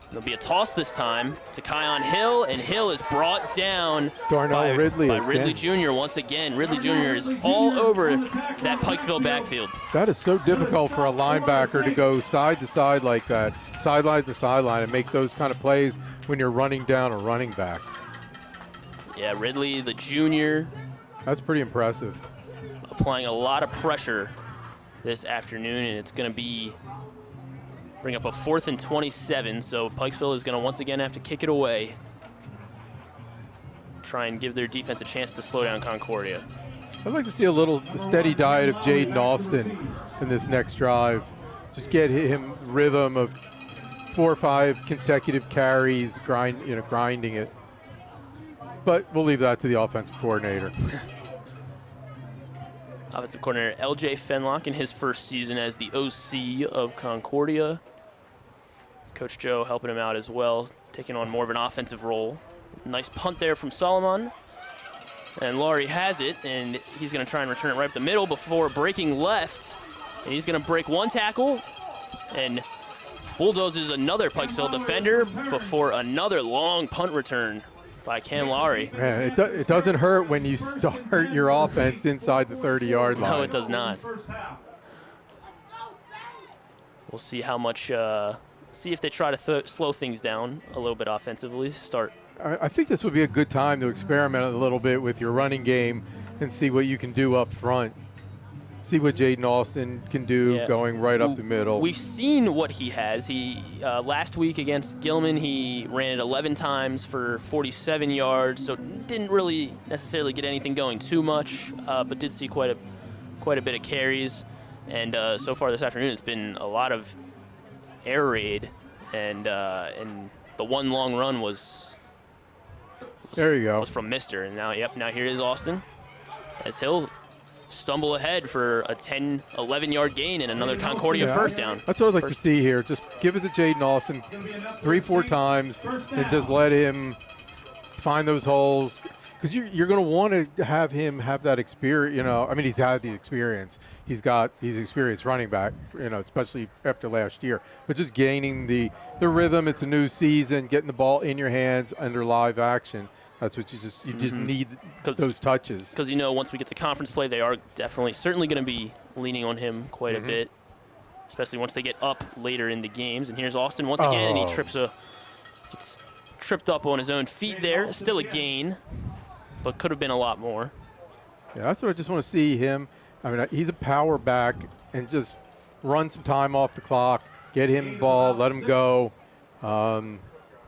There'll be a toss this time to Kion Hill, and Hill is brought down by Ridley Jr. once again. Ridley Jr. is all over that Pikesville backfield. That is so difficult for a linebacker to go side to side like that, sideline to sideline, and make those kind of plays when you're running down a running back. Yeah, Ridley, the junior. That's pretty impressive. Applying a lot of pressure this afternoon, and it's going to bring up a 4th and 27, so Pikesville is going to once again have to kick it away. Try and give their defense a chance to slow down Concordia. I'd like to see a little steady diet of Jaden Austin in this next drive. Just get him rhythm of 4 or 5 consecutive carries, grinding it. But we'll leave that to the offensive coordinator. Offensive coordinator L.J. Fenlock in his first season as the OC of Concordia. Coach Joe helping him out as well, taking on more of an offensive role. Nice punt there from Solomon. And Laurie has it, and he's going to try and return it right up the middle before breaking left. And he's going to break 1 tackle and bulldozes another Pikesville defender before another long punt return by Cam Lowry. Man, it doesn't hurt when you start your offense inside the 30-yard line. No, it does not. We'll see how much, see if they try to slow things down a little bit offensively. I think this would be a good time to experiment a little bit with your running game and see what you can do up front. See what Jaden Austin can do going right up the middle. We've seen what he has. He last week against Gilman, he ran it 11 times for 47 yards, so didn't really necessarily get anything going too much, but did see quite a bit of carries. And so far this afternoon, it's been a lot of air raid, and the one long run was there you go. Was from Mister. And now here is Austin as he'll stumble ahead for a 10, 11-yard gain and another Concordia first down. That's what I'd like to see here. Just give it to Jaden Austin 3-4 times and just let him find those holes. Because you're going to want to have him have that experience. I mean, he's had the experience. He's experienced running back, especially after last year. But just gaining the rhythm. It's a new season. Getting the ball in your hands under live action. That's what you just need those touches. Because once we get to conference play, they are certainly going to be leaning on him quite a bit, especially once they get up later in the games. And here's Austin once again, and he gets tripped up on his own feet there. Still a gain, but could have been a lot more. Yeah, that's what I just want to see him. I mean, he's a power back, and just run some time off the clock, get him the ball, let him go.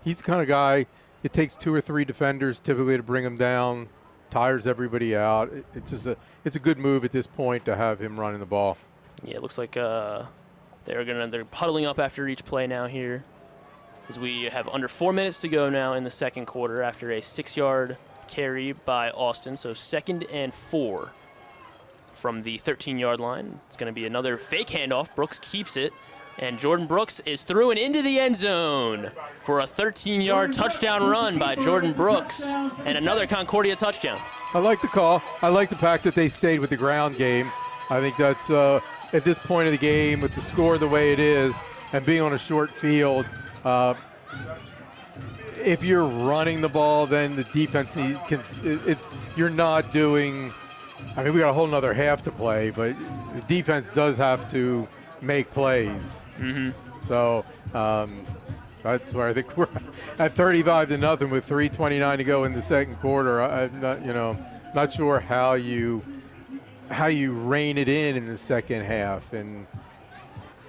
He's the kind of guy. It takes 2 or 3 defenders typically to bring him down, tires everybody out. It's a good move at this point to have him running the ball. Yeah, it looks like they're huddling up after each play now here, as we have under 4 minutes to go now in the second quarter after a 6-yard carry by Austin. So 2nd and 4 from the 13-yard line. It's going to be another fake handoff. Brooks keeps it. And Jordan Brooks is through and into the end zone for a 13-yard touchdown run by Jordan Brooks and another Concordia touchdown. I like the call. I like the fact that they stayed with the ground game. I think that's at this point of the game with the score the way it is and being on a short field, if you're running the ball, then the defense you're not doing. I mean, we got a whole nother half to play, but the defense does have to make plays. So that's where I think we're at 35-0 with 3:29 to go in the second quarter. I'm not sure how you rein it in the second half, and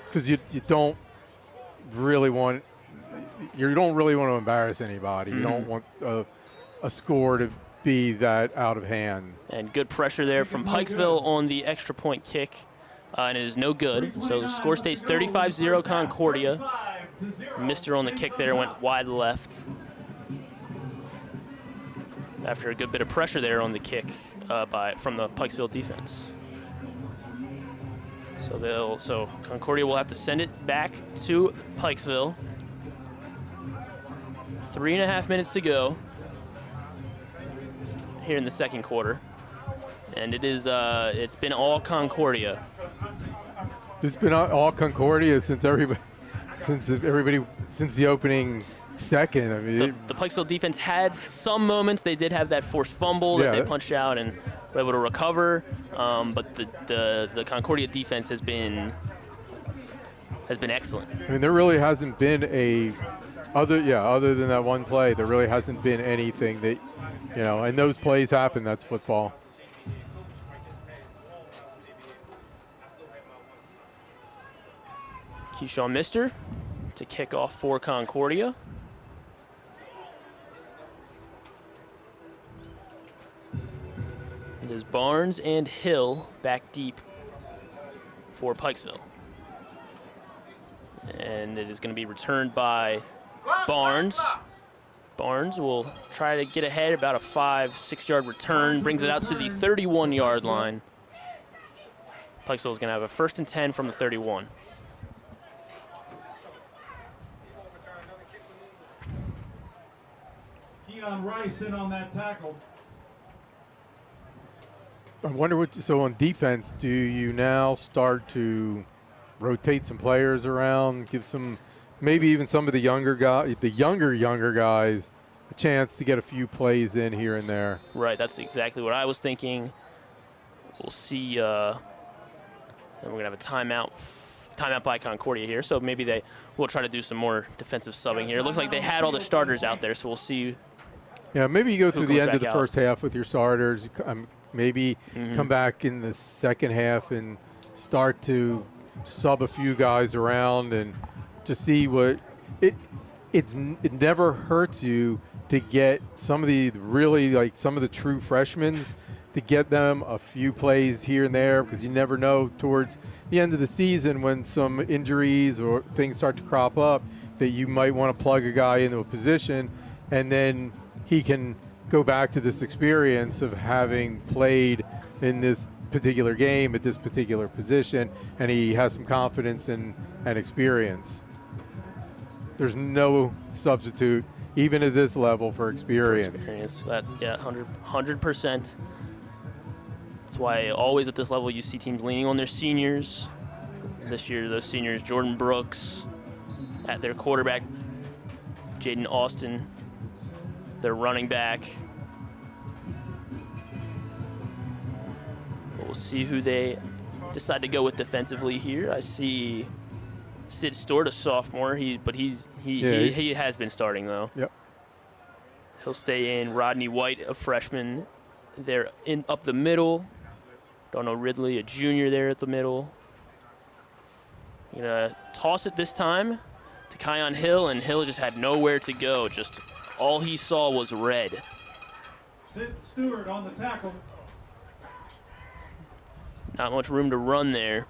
because you don't really want to embarrass anybody. You don't want a score to be that out of hand. And good pressure there from Pikesville on the extra point kick, and it is no good. So the score stays 35-0 Concordia. Mister on the kick there, went wide left. After a good bit of pressure there on the kick from the Pikesville defense. So Concordia will have to send it back to Pikesville. 3.5 minutes to go here in the second quarter, and it's been all Concordia. It's been all Concordia since the opening second. I mean, the Pikesville defense had some moments. They did have that forced fumble that they punched out and were able to recover, but the Concordia defense has been excellent. I mean, there really hasn't been other than that one play, there really hasn't been anything that, and those plays happen. That's football. Keyshawn Mister to kick off for Concordia. It is Barnes and Hill back deep for Pikesville. And it is going to be returned by Barnes. Barnes will try to get ahead, about a 5-6 yard return, brings it out to the 31-yard line. Pikesville is going to have a 1st and 10 from the 31. Keon Rice in on that tackle. I wonder so on defense, do you now start to rotate some players around, give some, maybe even some of the younger guys, a chance to get a few plays in here and there? Right, that's exactly what I was thinking. We'll see, and we're gonna have a timeout by Concordia here, so maybe they will try to do some more defensive subbing here. It looks like they had all the starters out there, so we'll see. Yeah, maybe you go through the end of the first half with your starters, maybe come back in the second half and start to sub a few guys around and just see what it never hurts you to get some of the some of the true freshmen, to get them a few plays here and there, because you never know towards the end of the season when some injuries or things start to crop up that you might want to plug a guy into a position, and then he can go back to this experience of having played in this particular game at this particular position, and he has some confidence and experience. experience. There's no substitute, even at this level, for experience. That, yeah, 100%. That's why always at this level you see teams leaning on their seniors. This year, those seniors, Jordan Brooks at their quarterback, Jaden Austin, their running back. We'll see who they decide to go with defensively here. I see Sid Stewart, a sophomore. He has been starting though. Yep. He'll stay in. Rodney White, a freshman, there in up the middle. Darnell Ridley, a junior, there at the middle. Gonna toss it this time to Kion Hill, and Hill just had nowhere to go. Just all he saw was red. Sid Stewart on the tackle. Not much room to run there.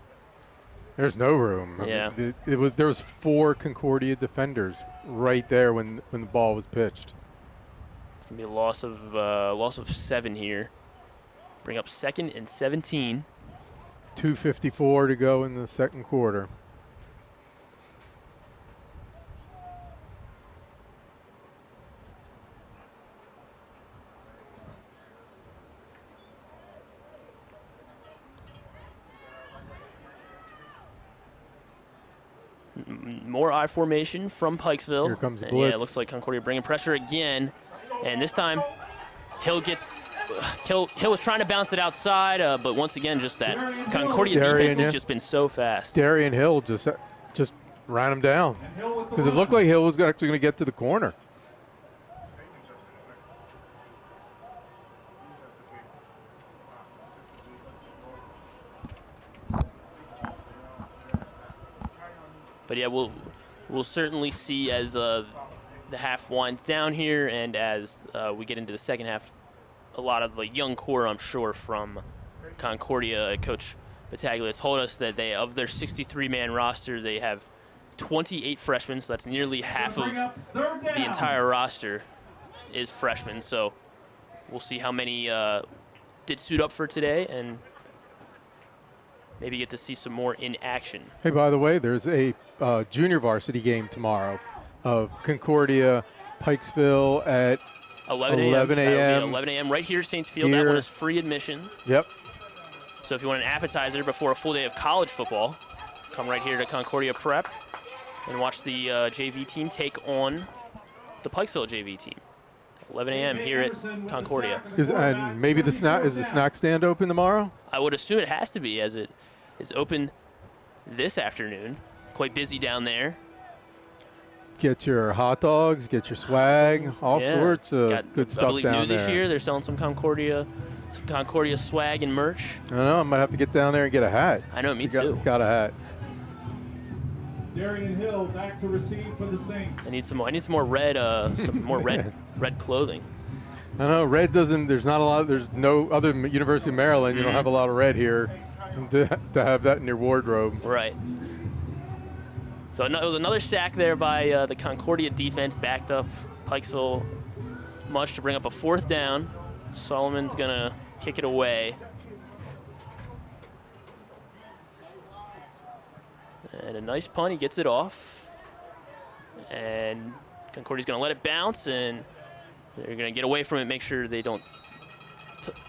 There's no room. Yeah. I mean, there was 4 Concordia defenders right there when the ball was pitched. It's gonna be a loss of 7 here. Bring up 2nd and 17. 2:54 to go in the second quarter. More I formation from Pikesville. Here comes the And blitz. yeah, it looks like Concordia bringing pressure again. And this time, Hill was trying to bounce it outside, but once again, just that Concordia defense has just been so fast. Darian Hill just ran him down because it looked like Hill was actually going to get to the corner. But yeah, we'll certainly see as the half winds down here, and as we get into the second half a lot of the young core, I'm sure, from Concordia. Coach Battaglia told us that of their 63-man roster, they have 28 freshmen, so that's nearly half of the entire roster is freshmen. So we'll see how many did suit up for today and maybe get to see some more in action. Hey, by the way, there's a junior varsity game tomorrow of Concordia, Pikesville at 11 a.m. 11 a.m. right here at Saints Field. That one is free admission. Yep. So if you want an appetizer before a full day of college football, come right here to Concordia Prep and watch the JV team take on the Pikesville JV team. 11 a.m. here at Concordia. And maybe is the snack stand open tomorrow? I would assume it has to be, as it is open this afternoon. Quite busy down there. Get your hot dogs, get your swag, all sorts of good stuff down there. This year they're selling some Concordia swag and merch. I know, I might have to get down there and get a hat. I know, me too. Got a hat. Darian Hill back to receive for the Saints. I need some more red, red clothing. I know, red doesn't. There's not a lot. There's no other University of Maryland. You don't have a lot of red here to have that in your wardrobe. Right. So it was another sack there by the Concordia defense, backed up Pikesville much to bring up a 4th down. Solomon's gonna kick it away. And a nice punt, he gets it off. And Concordia's gonna let it bounce, and they're gonna get away from it, make sure they don't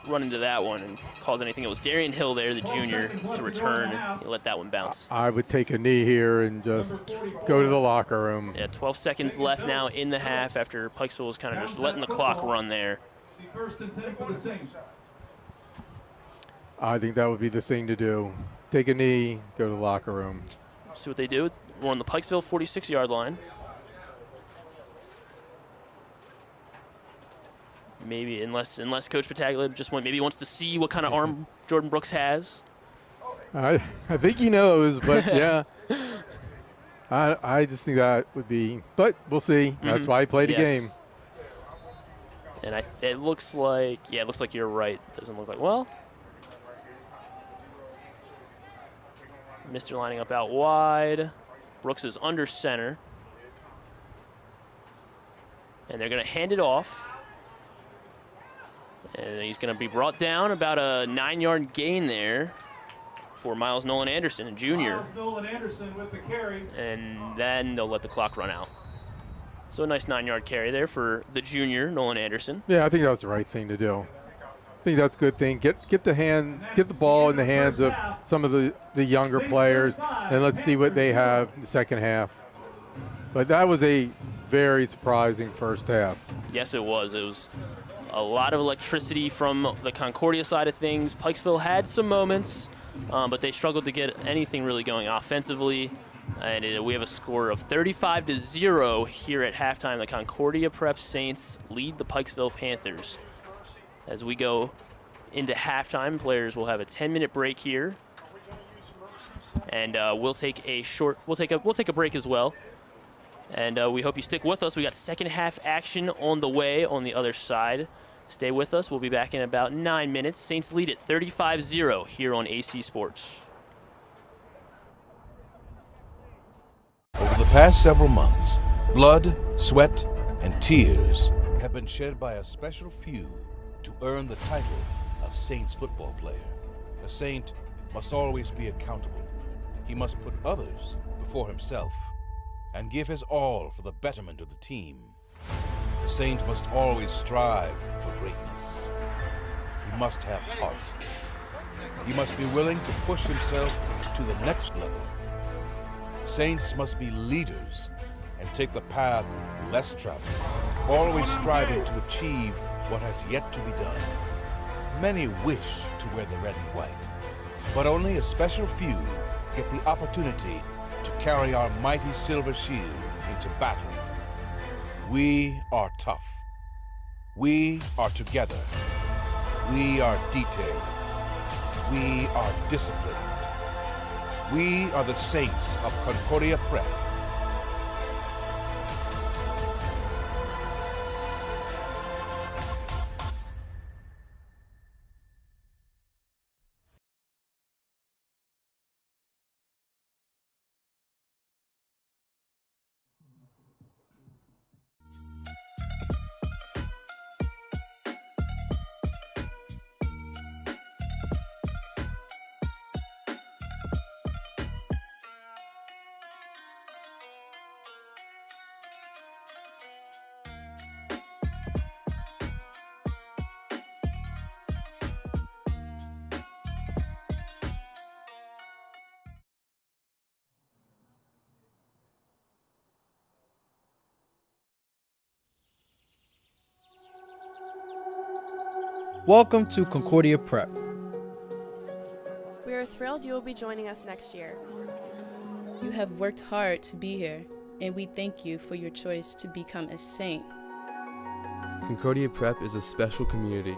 run into that one and cause anything. It was Darian Hill there, the junior, to return, and he let that one bounce. I would take a knee here and just go to the locker room. Yeah, 12 seconds left now in the half after Pikesville was kind of just letting the clock run there. 1st and 10 for the Saints. I think that would be the thing to do. Take a knee, go to the locker room. See what they do. We're on the Pikesville 46-yard line. Maybe unless Coach Battaglia just wants to see what kind of arm Jordan Brooks has. I think he knows, but yeah. I just think that would be, but we'll see. That's why he played the game. And it looks like, it looks like you're right. Doesn't look like, well, Mr. lining up out wide. Brooks is under center. And they're going to hand it off. And he's going to be brought down, about a 9-yard gain there for Miles Nolan Anderson, a junior. Miles Nolan Anderson with the carry. And then they'll let the clock run out. So a nice 9-yard carry there for the junior, Nolan Anderson. Yeah, I think that was the right thing to do. I think that's a good thing. Get the ball in the hands of some of the younger players, and let's see what they have in the second half. But that was a very surprising first half. Yes, it was. It was a lot of electricity from the Concordia side of things. Pikesville had some moments, but they struggled to get anything really going offensively. And we have a score of 35-0 here at halftime. The Concordia Prep Saints lead the Pikesville Panthers. As we go into halftime, players will have a 10-minute break here, and we'll take a break as well. And we hope you stick with us. We got second half action on the way on the other side. Stay with us. We'll be back in about 9 minutes. Saints lead at 35-0 here on AC Sports. Over the past several months, blood, sweat, and tears have been shed by a special few to earn the title of Saints football player. A Saint must always be accountable. He must put others before himself and give his all for the betterment of the team. The Saint must always strive for greatness. He must have heart. He must be willing to push himself to the next level. Saints must be leaders and take the path less traveled, always striving to achieve what has yet to be done. Many wish to wear the red and white, but only a special few get the opportunity to carry our mighty silver shield into battle. We are tough. We are together. We are detailed. We are disciplined. We are the Saints of Concordia Prep. Welcome to Concordia Prep. We are thrilled you will be joining us next year. You have worked hard to be here, and we thank you for your choice to become a saint. Concordia Prep is a special community.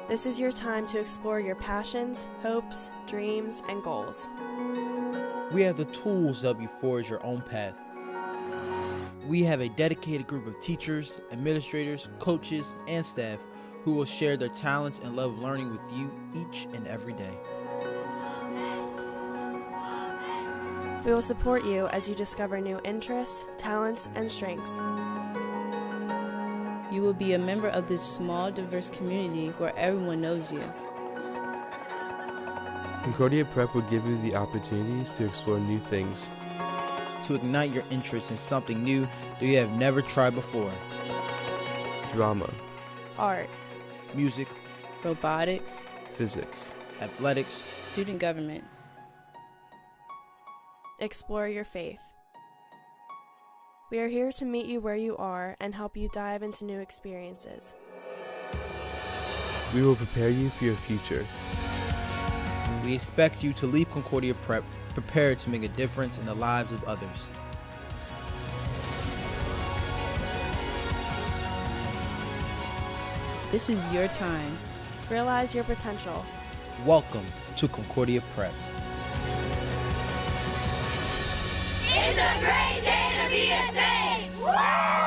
This is your time to explore your passions, hopes, dreams, and goals. We have the tools to help you forge your own path. We have a dedicated group of teachers, administrators, coaches, and staff who will share their talents and love learning with you each and every day. We will support you as you discover new interests, talents, and strengths. You will be a member of this small, diverse community where everyone knows you. Concordia Prep will give you the opportunities to explore new things. To ignite your interest in something new that you have never tried before. Drama, Art, music, Robotics, physics, athletics, student government. explore your faith. We are here to meet you where you are and help you dive into new experiences. we will prepare you for your future. We expect you to leave Concordia Prep prepared to make a difference in the lives of others. This is your time. Realize your potential. Welcome to Concordia Prep. It's a great day to be a saint!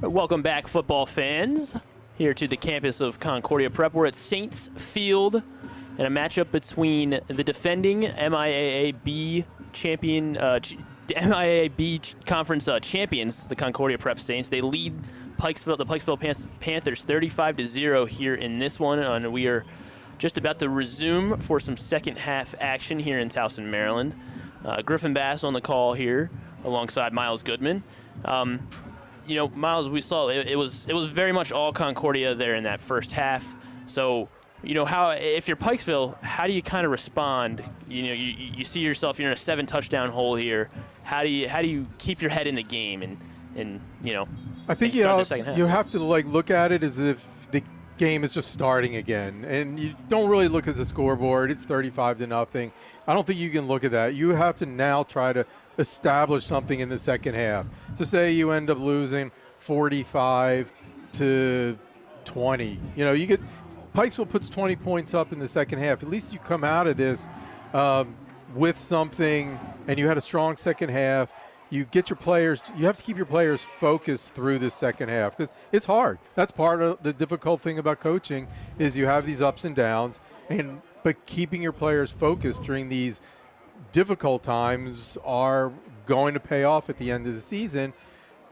Welcome back, football fans, here to the campus of Concordia Prep. We're at Saints Field and a matchup between the defending MIAA-B champion, MIAA-B conference champions, the Concordia Prep Saints. They lead the Pikesville Panthers 35-0 here in this one, and we are just about to resume for some second half action here in Towson, Maryland. Griffin Bass on the call here alongside Miles Goodman. You know, Miles, we saw it was very much all Concordia there in that first half. So, you know, if you're Pikesville, how do you kind of respond? You know, you see yourself, you're in a 7-touchdown hole here. How do you keep your head in the game and you know? I think you have to like look at it as if the game is just starting again, and you don't really look at the scoreboard. It's 35-0. I don't think you can look at that. You have to now try to establish something in the second half. So say you end up losing 45-20. You know, you get Pikesville puts 20 points up in the second half. At least you come out of this with something, and you had a strong second half. You get your players, you have to keep your players focused through this second half because it's hard. That's part of the difficult thing about coaching is you have these ups and downs, but keeping your players focused during these difficult times are going to pay off at the end of the season.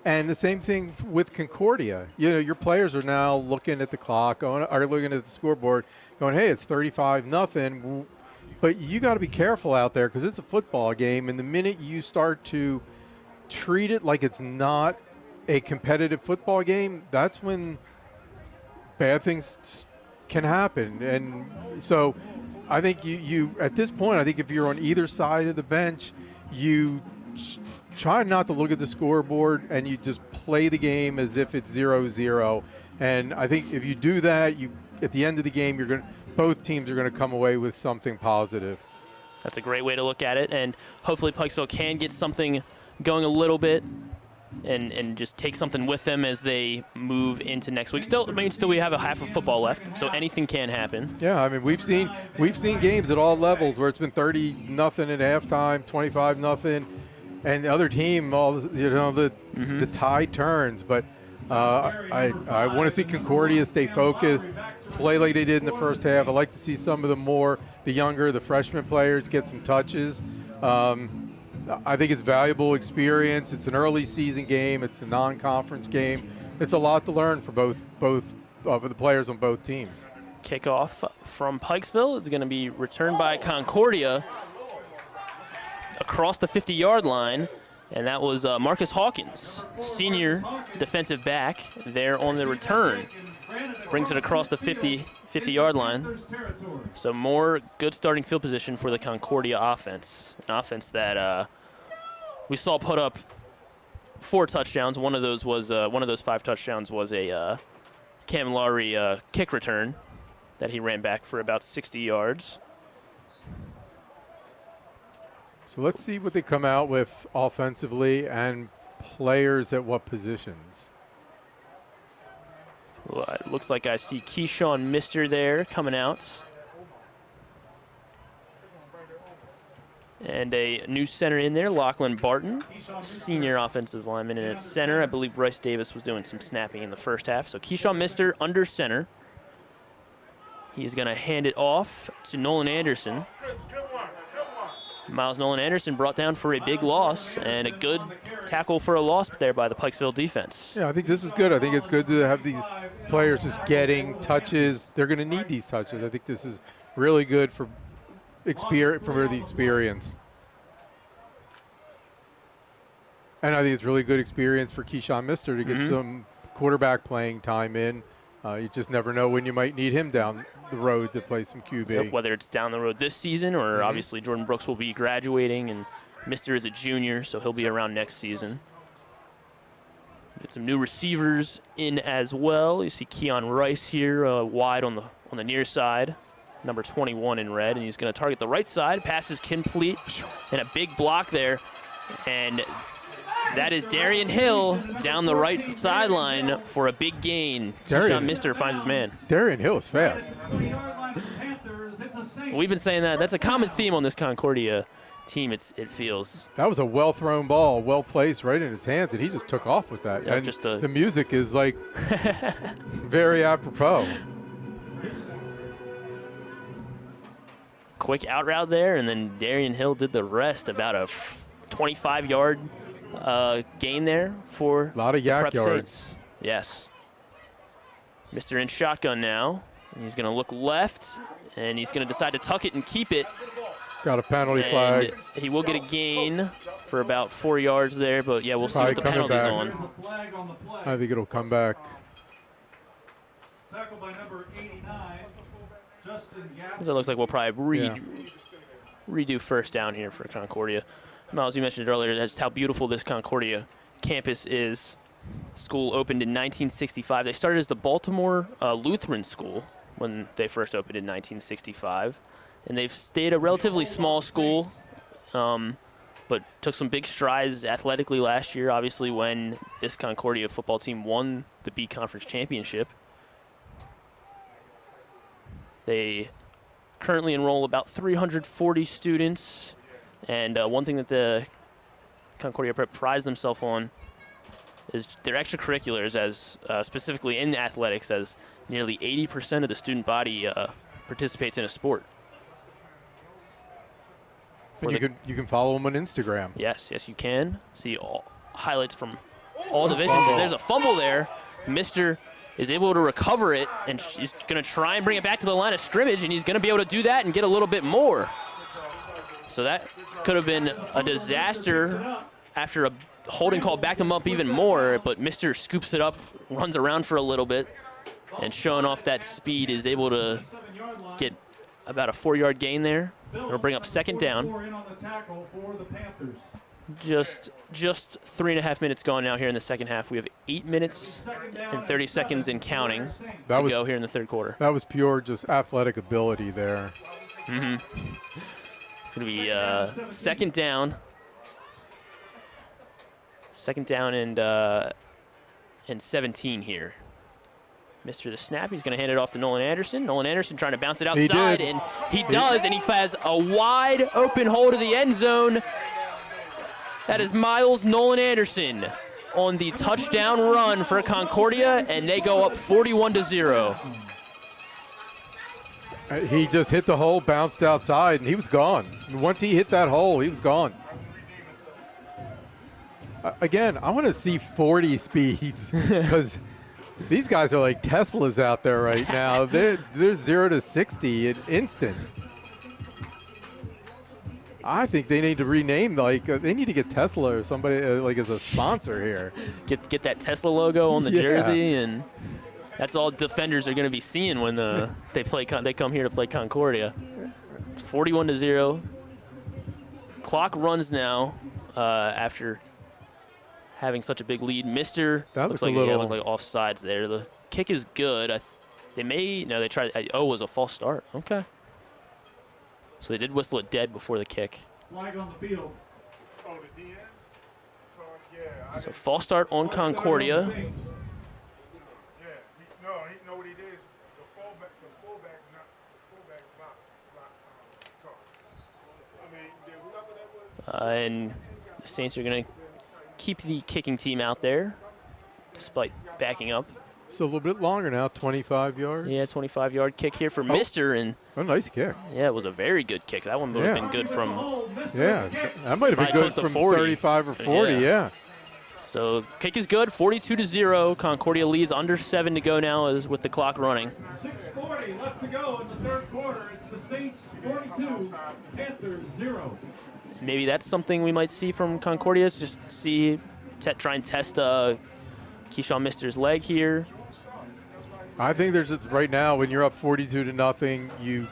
And the same thing with Concordia. You know, your players are now looking at the clock, are looking at the scoreboard, going, hey, it's 35-0. But you got to be careful out there because it's a football game, and the minute you start to treat it like it's not a competitive football game, that's when bad things can happen. And so I think you at this point, I think if you're on either side of the bench, you try not to look at the scoreboard and you just play the game as if it's 0-0. And I think if you do that, at the end of the game, both teams are going to come away with something positive. That's a great way to look at it, and hopefully Pikesville can get something going a little bit and just take something with them as they move into next week. Still we have a half of football left, so anything can happen. Yeah, I mean, we've seen games at all levels where it's been 30-0 at halftime, 25-0, and the other team, the tide turns. But I want to see Concordia stay focused, play like they did in the first half. I'd like to see some of the freshman players get some touches. I think it's valuable experience. It's an early season game. It's a non-conference game. It's a lot to learn for both of the players on both teams. Kickoff from Pikesville is going to be returned by Concordia across the 50-yard line, and that was Marcus Hawkins, senior defensive back, there on the return. Brings it across the 50-yard line. So more good starting field position for the Concordia offense. An offense that we saw put up 4 touchdowns. One of those 5 touchdowns was a Cam Lowry kick return that he ran back for about 60 yards. So let's see what they come out with offensively and players at what positions. Well, it looks like I see Keyshawn Mister there coming out. And a new center in there, Lachlan Barton, senior offensive lineman in its center. I believe Bryce Davis was doing some snapping in the first half. So Keyshawn Mister under center. He's going to hand it off to Nolan Anderson. Miles Nolan Anderson brought down for a big loss, and a good tackle for a loss there by the Pikesville defense. Yeah, I think this is good. I think it's good to have these players just getting touches. They're going to need these touches. I think this is really good for the experience. And I think it's really good experience for Keyshawn Mister to get some quarterback playing time in. You just never know when you might need him down the road to play some QB. Yep, whether it's down the road this season or obviously Jordan Brooks will be graduating, and Mister is a junior, so he'll be around next season. Get some new receivers in as well. You see Keon Rice here wide on the near side, number 21 in red, and he's going to target the right side. Pass is complete, and a big block there, and that is Darian Hill down the right sideline for a big gain. Keyshawn Mister finds his man. Darian Hill is fast. We've been saying that. That's a common theme on this Concordia team, it feels. That was a well-thrown ball, well-placed right in his hands, and he just took off with that. Yeah, and just the music is, like, very apropos. Quick out route there, and then Darian Hill did the rest. About a 25-yard gain there for a lot of yak Prep yards. Saints. Yes. Mr. in shotgun now. He's going to look left, and he's going to decide to tuck it and keep it. Got a penalty and flag. He will get a gain for about 4 yards there, but yeah, we'll see what the penalty's on. I think it'll come back. Tackled by number 89, Justin Gass. It looks like we'll probably redo first down here for Concordia. Miles, you mentioned it earlier, that's how beautiful this Concordia campus is. School opened in 1965. They started as the Baltimore Lutheran School when they first opened in 1965. And they've stayed a relatively small school, but took some big strides athletically last year, obviously, when this Concordia football team won the B Conference Championship. They currently enroll about 340 students, and one thing that the Concordia Prep prides themselves on is their extracurriculars, as specifically in athletics, as nearly 80% of the student body participates in a sport. And you can follow them on Instagram. Yes, you can see all highlights from all divisions. There's a fumble there. Mister is able to recover it, and he's going to try and bring it back to the line of scrimmage, and he's going to be able to do that and get a little bit more. So that could have been a disaster after a holding call backed him up even more, but Mister scoops it up, runs around for a little bit, and showing off that speed is able to get about a 4-yard gain there. It'll bring up second down. Just 3.5 minutes gone now here in the second half. We have 8 minutes and 30 seconds and counting to go here in the third quarter. That was pure just athletic ability there. It's going to be second down. Second down and 17 here. Mr. the snap, he's going to hand it off to Nolan Anderson. Nolan Anderson trying to bounce it outside, and he does, and he has a wide open hole to the end zone. That is Miles Nolan Anderson on the touchdown run for Concordia, and they go up 41-0. He just hit the hole, bounced outside, and he was gone. Once he hit that hole, he was gone. Again, I want to see 40 speeds because these guys are like Teslas out there right now. They're 0 to 60 in instant. I think they need to rename, like, they need to get Tesla or somebody like as a sponsor here. Get that Tesla logo on the jersey, and that's all defenders are going to be seeing when they come here to play Concordia. It's 41-0. Clock runs now after having such a big lead. Mister looks like offsides there. The kick is good. They tried. Oh, it was a false start. Okay. So they did whistle it dead before the kick. Flag on the field. Oh, the DNs? Yeah. So false start on Concordia. Yeah, he know what he did is the fullback blocked. And the Saints are going to keep the kicking team out there, despite backing up. It's a little bit longer now, 25 yards. Yeah, 25-yard kick here for Mister, and a nice kick. Yeah, it was a very good kick. That one would have been good from. Yeah, that might have been good from 35 or 40. Yeah. So kick is good. 42-0. Concordia leads under 7 to go now, as with the clock running. 6:40 left to go in the third quarter. It's the Saints 42, Panthers 0. Maybe that's something we might see from Concordia. It's just try and test Keyshawn Mister's leg here. I think there's right now when you're up 42 to nothing, you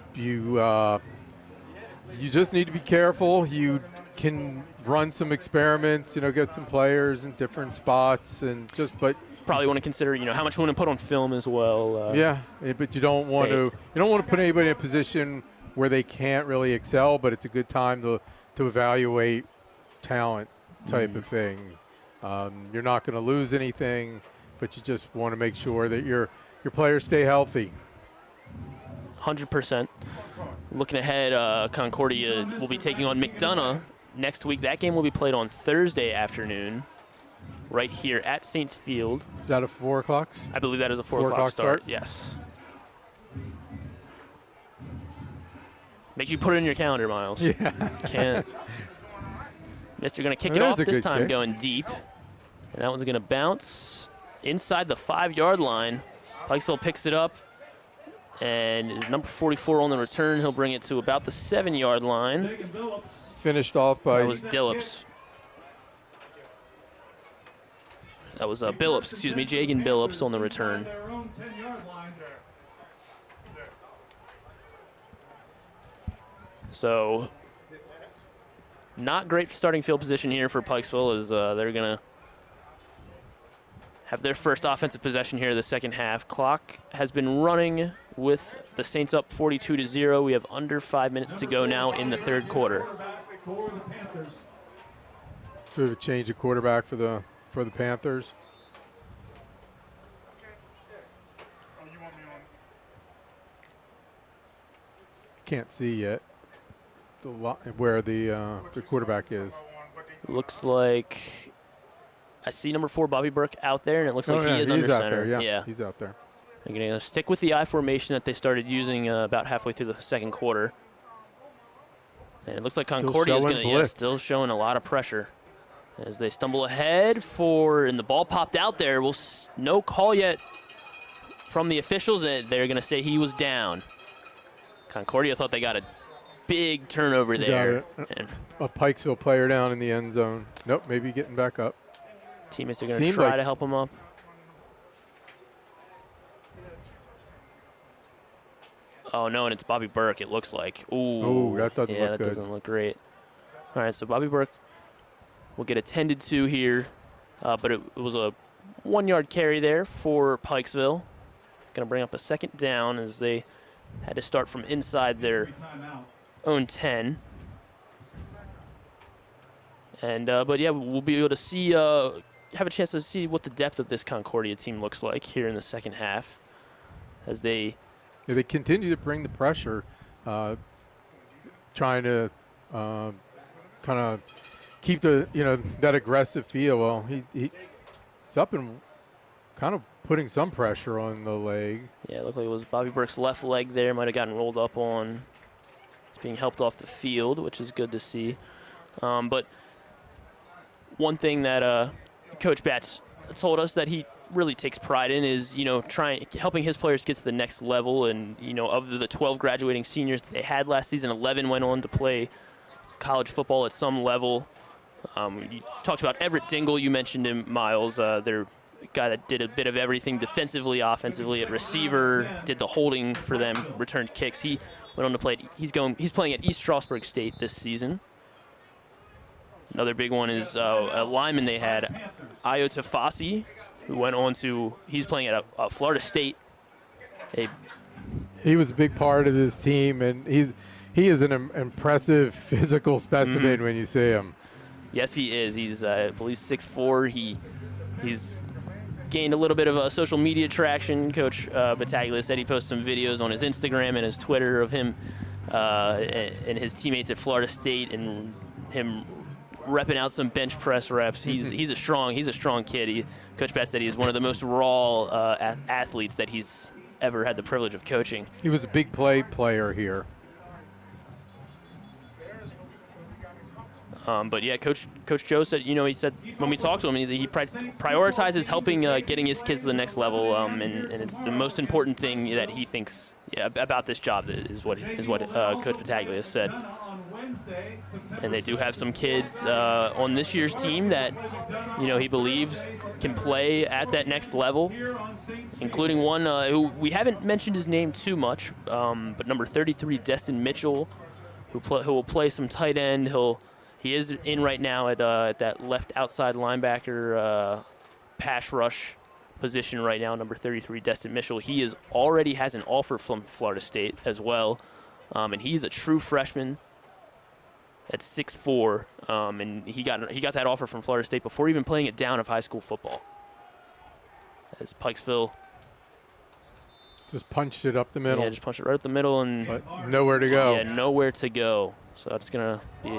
just need to be careful. You can run some experiments, get some players in different spots, and but probably want to consider how much you want to put on film as well. But you don't want to put anybody in a position where they can't really excel. But it's a good time to evaluate talent type of thing. You're not going to lose anything, but you just want to make sure that your players stay healthy. 100%. Looking ahead, Concordia will be taking on McDonough next week. That game will be played on Thursday afternoon, right here at Saints Field. Is that a 4 o'clock? I believe that is a 4 o'clock start. Yes. Make sure you put it in your calendar, Miles. Yeah. Can't. Mister going to kick it off this time, going deep. And that one's going to bounce inside the 5-yard line. Pikesville picks it up. And is number 44 on the return. He'll bring it to about the 7-yard line. Finished off by... That was Dillips. That was Billups, excuse me, Jagan Billups on the return. So, not great starting field position here for Pikesville as they're going to have their first offensive possession here in the second half. Clock has been running with the Saints up 42-0. We have under 5 minutes to go now in the third quarter. So we have a change of quarterback for the Panthers. Can't see yet where the quarterback is. Looks like I see number 4 Bobby Burke out there, and it looks like he is under center. There, yeah, he's out there. They're going to stick with the I formation that they started using about halfway through the second quarter. And it looks like Concordia is going to still showing a lot of pressure as they stumble ahead and the ball popped out there. No call yet from the officials. They're going to say he was down. Concordia thought they got a big turnover there. A Pikesville player down in the end zone. Nope, maybe getting back up. Teammates are going to try to help him up. Oh, no, and it's Bobby Burke, it looks like. Ooh, that doesn't look good. Yeah, that doesn't look great. All right, so Bobby Burke will get attended to here, but it was a 1-yard carry there for Pikesville. It's going to bring up a second down as they had to start from inside their own 10. And but yeah, we'll be able to see, have a chance to see what the depth of this Concordia team looks like here in the second half, as they continue to bring the pressure, trying to kind of keep that aggressive feel. Well, he's up and kind of putting some pressure on the leg. Yeah, it looked like it was Bobby Burke's left leg there. Might have gotten rolled up on. It's being helped off the field, which is good to see. But one thing that Coach Batts told us that he really takes pride in is, helping his players get to the next level. And, of the 12 graduating seniors that they had last season, 11 went on to play college football at some level. You talked about Everett Dingle. You mentioned him, Miles. Their guy that did a bit of everything defensively, offensively, at receiver, did the holding for them, returned kicks. He went on to play. He's playing at East Stroudsburg State this season. Another big one is a lineman they had, Ayo Tafasi, who went on to, he's playing at Florida State. He was a big part of this team, and he is an impressive physical specimen when you see him. Yes, he is. He's, I believe, 6'4". He's gained a little bit of a social media traction. Coach Battaglia said he posted some videos on his Instagram and his Twitter of him and his teammates at Florida State, and him repping out some bench press reps. He's a strong kid. Coach Batts said he's one of the most raw athletes that he's ever had the privilege of coaching. He was a big player here. But yeah, Coach Joe said, he said when we talked to him, he prioritizes helping getting his kids to the next level, and it's the most important thing that he thinks about this job is what Coach Battaglia said. And they do have some kids on this year's team that he believes can play at that next level, including one who we haven't mentioned his name too much, but number 33, Destin Mitchell, who will play some tight end. He is in right now at that left outside linebacker pass rush position right now, number 33, Destin Mitchell. He already has an offer from Florida State as well, and he's a true freshman at 6'4", and he got that offer from Florida State before even playing it down of high school football. As Pikesville Just punched it up the middle. Yeah, just punched it right up the middle, and but nowhere to go. Yeah, nowhere to go. So that's going to be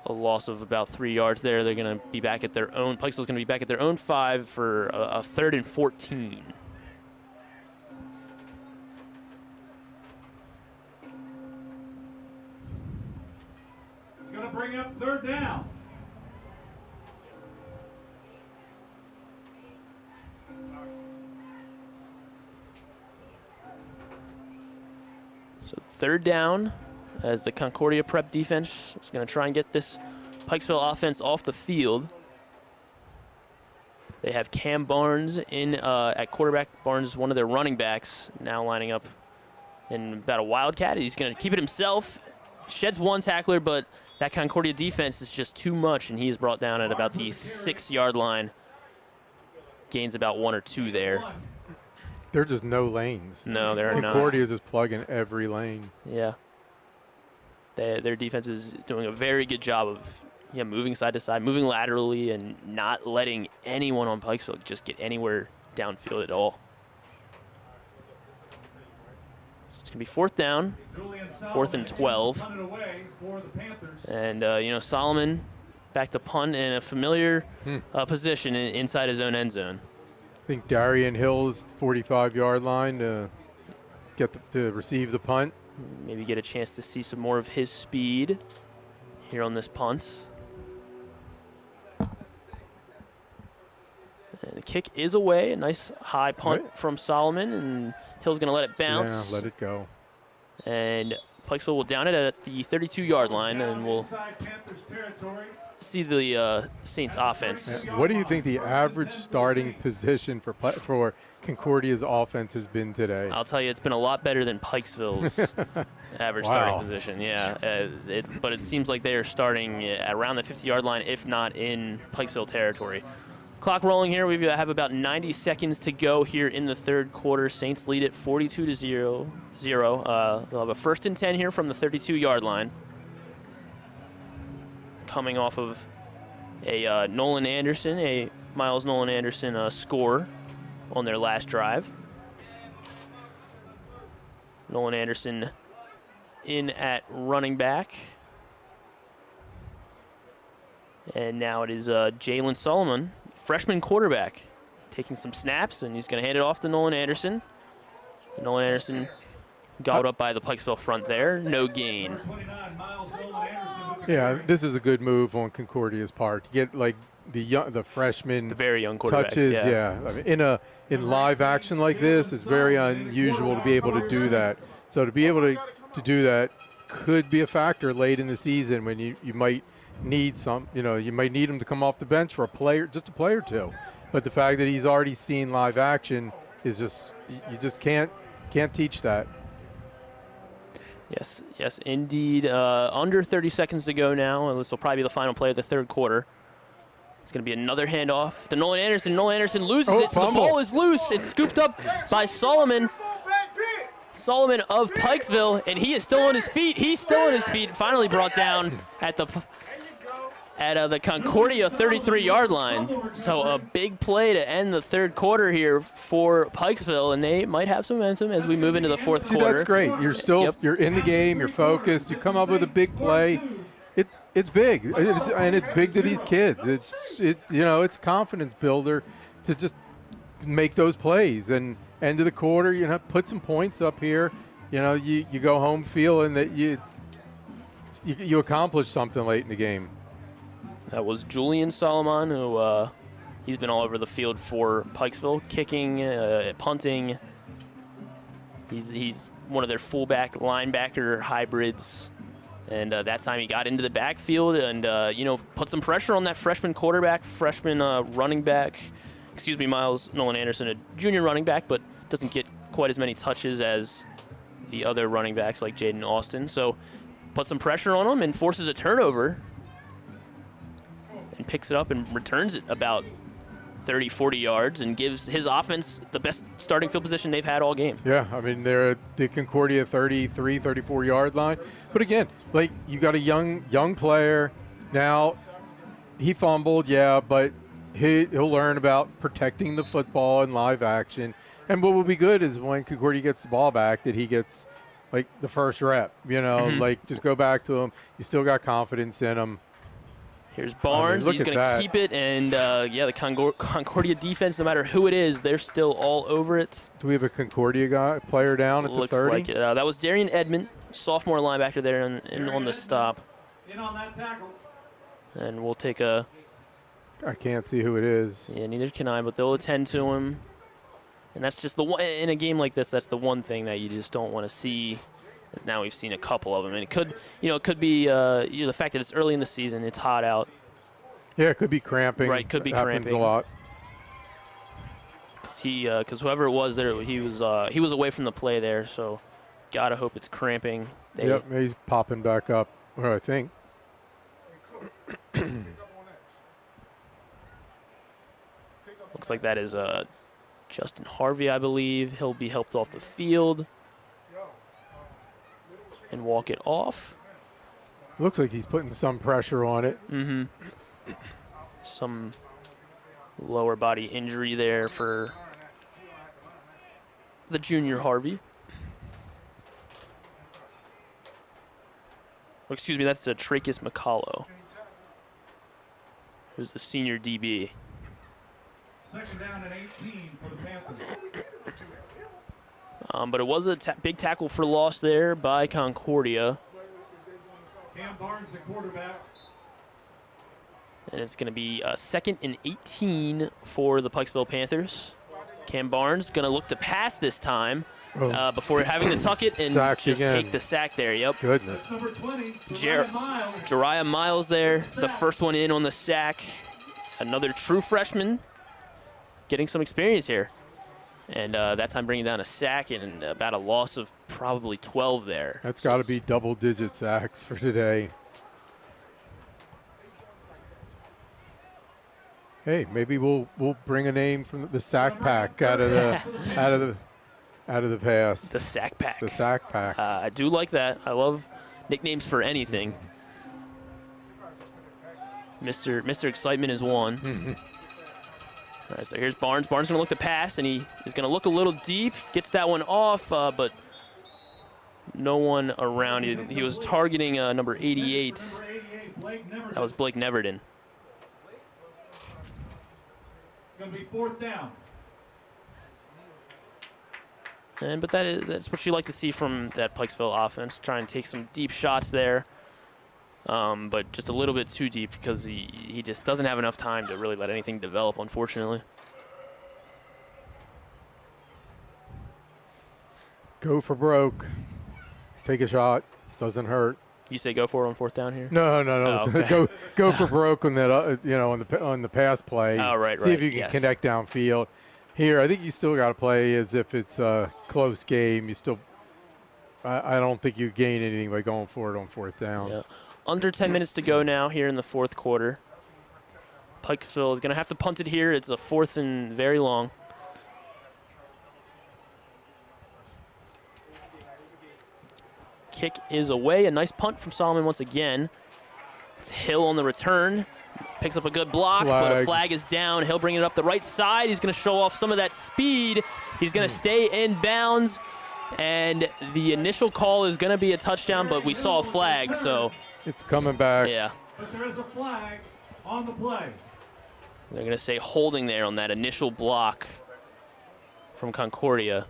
a loss of about 3 yards there. They're going to be back at their own. Pikesville's going to be back at their own 5 for a 3rd and 14. It's going to bring up 3rd down. So 3rd down as the Concordia prep defense is going to try and get this Pikesville offense off the field. They have Cam Barnes in at quarterback. Barnes is one of their running backs, now lining up in about a wildcat. He's going to keep it himself. Sheds 1 tackler, but that Concordia defense is just too much, and he is brought down at about the 6-yard line. Gains about 1 or 2 there. There are just no lanes. No, there are not. Concordia is just plugging every lane. Yeah. Their defense is doing a very good job of moving side to side, moving laterally, and not letting anyone on Pikesville just get anywhere downfield at all. So it's going to be 4th down, 4th and 12. And, Solomon back to punt in a familiar position inside his own end zone. I think Darian Hill's 45-yard line to to receive the punt. Maybe get a chance to see some more of his speed here on this punt. And the kick is away. A nice high punt from Solomon, and Hill's going to let it bounce. Yeah, let it go. And Pikesville will down it at the 32-yard line, and we'll see the Saints offense. What do you think the average starting position for Concordia's offense has been today? I'll tell you, it's been a lot better than Pikesville's average starting position. Yeah, but it seems like they are starting at around the 50-yard line, if not in Pikesville territory. Clock rolling here. We have about 90 seconds to go here in the 3rd quarter. Saints lead it 42-0. They'll have a 1st and 10 here from the 32-yard line. Coming off of a Miles Nolan Anderson score on their last drive. Nolan Anderson in at running back. And now it is Jalen Solomon, freshman quarterback, taking some snaps, and he's going to hand it off to Nolan Anderson. Nolan Anderson gobbled up by the Pikesville front there. No gain. Yeah, this is a good move on Concordia's part to get like the freshman, the very young quarterbacks, touches. Yeah, I mean, in live action like this, it's very unusual to be able to do that. So to be able to do that could be a factor late in the season when you might need you might need him to come off the bench for just a play or two. But the fact that he's already seen live action is just you just can't teach that. Yes, indeed. Under 30 seconds to go now, and this will probably be the final play of the 3rd quarter. It's going to be another handoff to Nolan Anderson. Nolan Anderson loses it, so the ball is loose. It's scooped up by Solomon. Solomon of Pikesville, and he is still on his feet. He's still on his feet, finally brought down at the Concordia 33-yard line. So a big play to end the 3rd quarter here for Pikesville, and they might have some momentum as we move into the 4th quarter. That's great. You're still you're in the game. You're focused. You come up with a big play. It's big, and it's big to these kids. It's a confidence builder to just make those plays. And end of the quarter, put some points up here. You go home feeling that you accomplished something late in the game. That was Julian Solomon, who he's been all over the field for Pikesville, kicking, punting. He's one of their fullback linebacker hybrids, and that time he got into the backfield and put some pressure on that freshman running back. Miles Nolan Anderson, a junior running back, but doesn't get quite as many touches as the other running backs like Jaden Austin. So put some pressure on him and forces a turnover. And picks it up and returns it about 30, 40 yards and gives his offense the best starting field position they've had all game. Yeah, I mean, they're at the Concordia 33, 34-yard line. But again, like, you got a young player. Now, he fumbled, but he'll learn about protecting the football in live action. And what will be good is when Concordia gets the ball back, that he gets like the first rep. You know, like just go back to him. You still got confidence in him. Here's Barnes. He's going to keep it, and yeah, the Concordia defense, no matter who it is, they're still all over it. Do we have a Concordia player down at the 30? Looks like it. That was Darian Edmond, sophomore linebacker there on the stop. In on that tackle. And we'll take a. I can't see who it is. Yeah, neither can I, but they'll attend to him. And that's just the one in a game like this. That's the one thing that you just don't want to see. As now we've seen a couple of them, and it could, it could be the fact that it's early in the season, it's hot out. Yeah, it could be cramping. Right, could be happens cramping a lot. Because whoever it was there, he was away from the play there, so gotta hope it's cramping. Yep, he's popping back up. Well, I think. Looks like that is Justin Harvey, I believe. He'll be helped off the field and walk it off. Looks like he's putting some pressure on it. Some lower body injury there for the junior Harvey. Oh, excuse me, that's Trakus McCullough, who's the senior DB. Second down at 18 for the Panthers. But it was a big tackle for loss there by Concordia. Cam Barnes, the quarterback. And it's going to be 2nd and 18 for the Pikesville Panthers. Cam Barnes going to look to pass this time before having to tuck it and just take the sack there. Yep. Goodness. Number 20, Jariah Miles there, the first one in on the sack. Another true freshman getting some experience here. And that time bringing down a sack and about a loss of probably 12 there. That's got to be double-digit sacks for today. Hey, maybe we'll bring a name from the sack pack out of the pass. The sack pack. The sack pack. I do like that. I love nicknames for anything. Mr. Excitement is one. All right, so here's Barnes. Barnes going to look to pass, and he is going to look a little deep. Gets that one off, but no one around. He was targeting number 88. That was Blake Neverton. It's going to be 4th down. But that's what you like to see from that Pikesville offense. Try and take some deep shots there. But just a little bit too deep because he just doesn't have enough time to really let anything develop, unfortunately. Go for broke. Take a shot. Doesn't hurt. You say go for it on 4th down here? No. Oh, okay. go for broke on that. On the pass play. Oh, right. See if you can connect downfield. Here, I think you still got to play as if it's a close game. You still. I don't think you gain anything by going for it on 4th down. Yeah. Under 10 minutes to go now here in the 4th quarter. Pikesville is going to have to punt it here. It's a 4th and very long. Kick is away. A nice punt from Solomon once again. It's Hill on the return. Picks up a good block, but a flag is down. He'll bring it up the right side. He's going to show off some of that speed. He's going to stay in bounds. And the initial call is going to be a touchdown, but we saw a flag, so. It's coming back. Yeah. But there is a flag on the play. They're going to say holding there on that initial block from Concordia.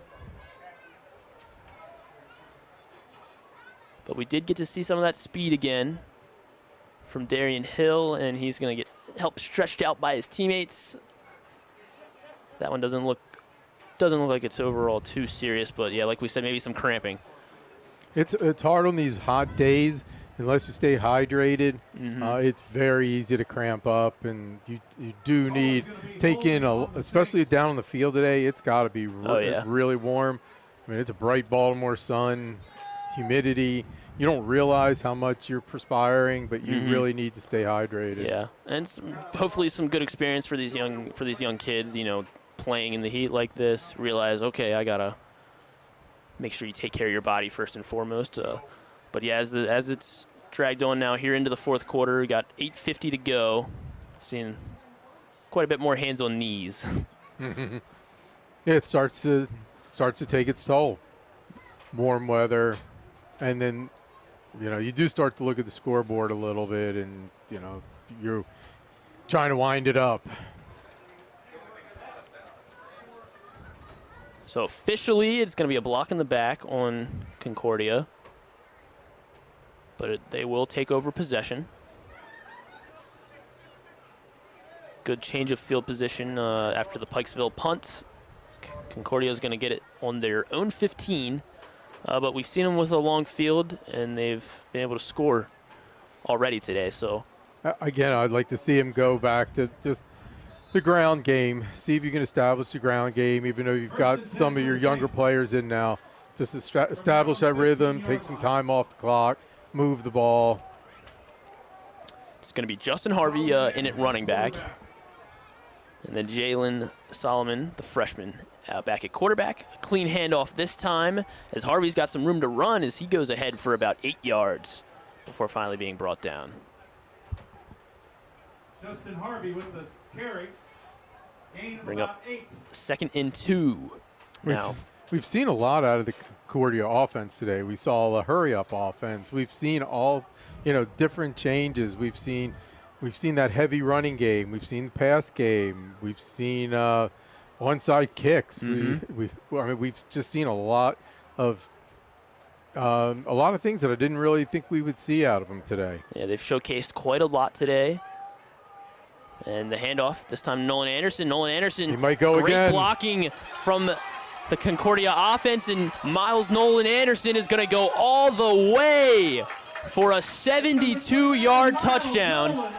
But we did get to see some of that speed again from Darian Hill, and he's going to get help stretched out by his teammates. That one doesn't look like it's overall too serious, but yeah, like we said, maybe some cramping. It's hard on these hot days. Unless you stay hydrated, it's very easy to cramp up, and you do need take in especially down on the field today. It's got to be really warm. I mean, it's a bright Baltimore sun, humidity. You don't realize how much you're perspiring, but you really need to stay hydrated. Yeah, and hopefully some good experience for these young kids. You know, playing in the heat like this, realize okay, I gotta make sure you take care of your body first and foremost. But yeah, as it's dragged on now here into the 4th quarter, we got 8:50 to go. Seeing quite a bit more hands on knees. Yeah, Yeah, it starts to take its toll. Warm weather, and then you do start to look at the scoreboard a little bit, and you're trying to wind it up. So officially, it's going to be a block in the back on Concordia, but they will take over possession. Good change of field position after the Pikesville punt. Concordia is going to get it on their own 15, but we've seen them with a long field, and they've been able to score already today. So again, I'd like to see him go back to just the ground game, see if you can establish the ground game, even though you've got some of your younger players in now. Just establish that rhythm, take some time off the clock, move the ball. It's going to be Justin Harvey in at running back. And then Jalen Solomon, the freshman, back at quarterback. A clean handoff this time, as Harvey's got some room to run as he goes ahead for about 8 yards before finally being brought down. Justin Harvey with the carry. Gain of Bring about up 8. 2nd and 2 now. We've seen a lot out of the Concordia offense today. We saw a hurry-up offense. We've seen all, different changes. We've seen that heavy running game. We've seen the pass game. We've seen onside kicks. We've just seen a lot of things that I didn't really think we would see out of them today. Yeah, they've showcased quite a lot today. And the handoff, this time Nolan Anderson. Nolan Anderson, he might go great again. Blocking from the Concordia offense, and Miles Nolan Anderson is going to go all the way for a 72-yard touchdown,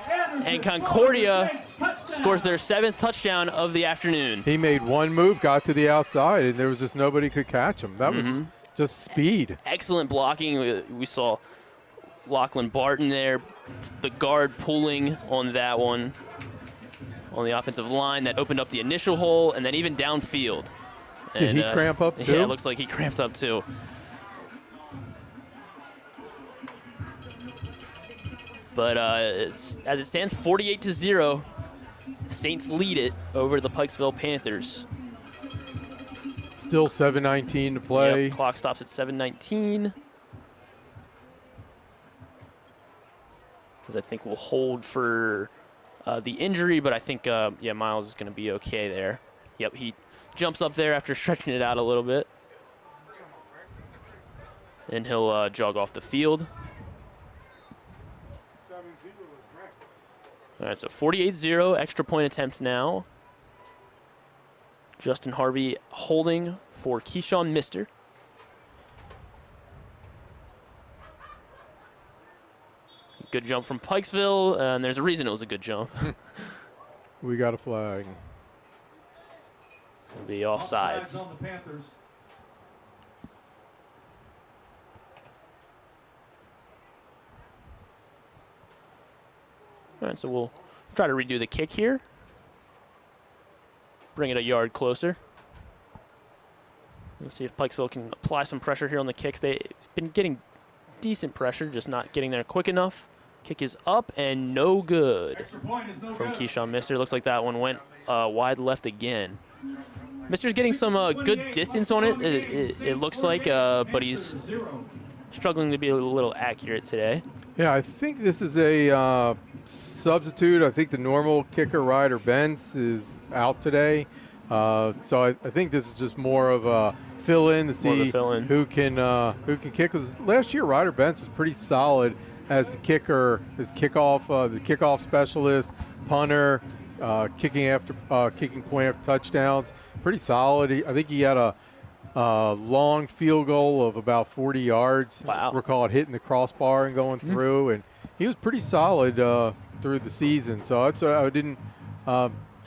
and Concordia scores their 7th touchdown of the afternoon. He made one move, got to the outside, and there was just nobody could catch him. That was just speed. Excellent blocking. We saw Lachlan Barton there, the guard pulling on that one on the offensive line. That opened up the initial hole, and then even downfield. Did he cramp up too? Yeah, it looks like he cramped up too. But as it stands, 48-0, Saints lead it over the Pikesville Panthers. Still 7:19 to play. Yep, clock stops at 7:19. Because I think we'll hold for the injury, but I think, Miles is going to be okay there. Yep, he jumps up there after stretching it out a little bit. And he'll jog off the field. All right, so 48-0, extra point attempt now. Justin Harvey holding for Keyshawn Mister. Good jump from Pikesville, and there's a reason it was a good jump. We got a flag. It'll be offsides. On the Panthers. All right, so we'll try to redo the kick here. Bring it a yard closer. Let's see if Pikesville can apply some pressure here on the kicks. They've been getting decent pressure, just not getting there quick enough. Kick is up and no good from Keyshawn Mister. Looks like that one went wide left again. Mister's getting some good distance on it, it looks like, but he's struggling to be a little accurate today. Yeah, I think this is a substitute. I think the normal kicker, Ryder Bentz, is out today. So I think this is just more of a fill-in to see who can kick. Because last year, Ryder Bentz was pretty solid as a kicker, as the kickoff specialist, punter, kicking point after touchdowns. Pretty solid. I think he had a long field goal of about 40 yards. Wow. Recall it hitting the crossbar and going through, and he was pretty solid through the season. So I didn't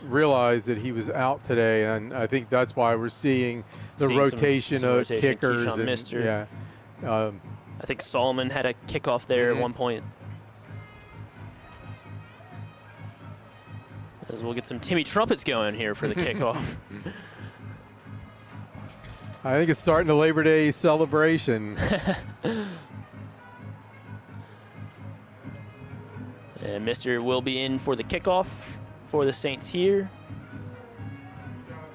realize that he was out today, and I think that's why we're seeing the rotation of kickers. And, yeah. I think Solomon had a kickoff there at one point. As we'll get some Timmy trumpets going here for the kickoff. I think it's starting the Labor Day celebration. And Mister will be in for the kickoff for the Saints here.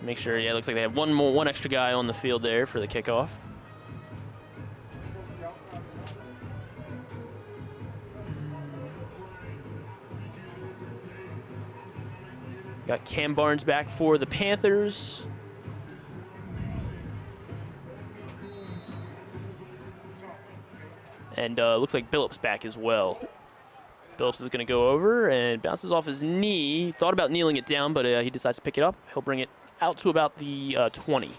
Make sure, yeah, it looks like they have one extra guy on the field there for the kickoff. Got Cam Barnes back for the Panthers. And looks like Billups back as well. Billups is going to go over and bounces off his knee. Thought about kneeling it down, but he decides to pick it up. He'll bring it out to about the 20.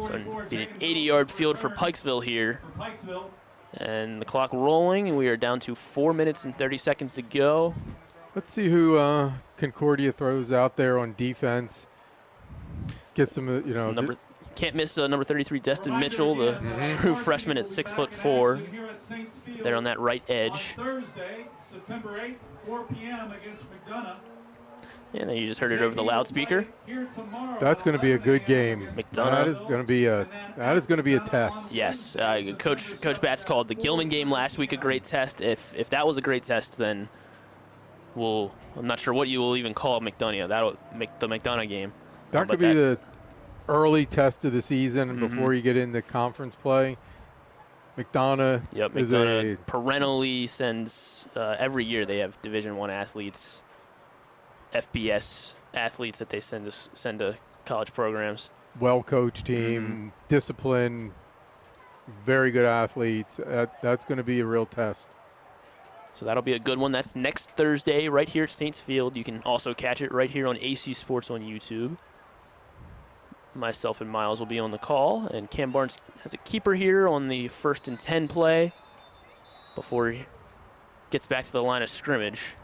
So it'll be an 80-yard field for Pikesville here. And the clock rolling, and we are down to 4 minutes and 30 seconds to go. Let's see who Concordia throws out there on defense. Get some, you know. Can't miss number 33, Destin Mitchell, the true freshman at 6'4". There on that right edge. Thursday, September 8th, 4 p.m. against McDonough. And then you just heard it over the loudspeaker. That's going to be a good game. McDonough. That is going to be a test. Yes, Coach Batts called the Gilman game last week a great test. If that was a great test, then I'm not sure what you will even call McDonough. That'll make the McDonough game. That could be the early test of the season before you get into conference play. McDonough is McDonough perennially sends every year they have Division I athletes, FBS athletes that they send to college programs. Well-coached team, disciplined, very good athletes. That's going to be a real test. So that'll be a good one. That's next Thursday right here at Saints Field. You can also catch it right here on AC Sports on YouTube. Myself and Miles will be on the call, and Cam Barnes has a keeper here on the 1st and 10 play before he gets back to the line of scrimmage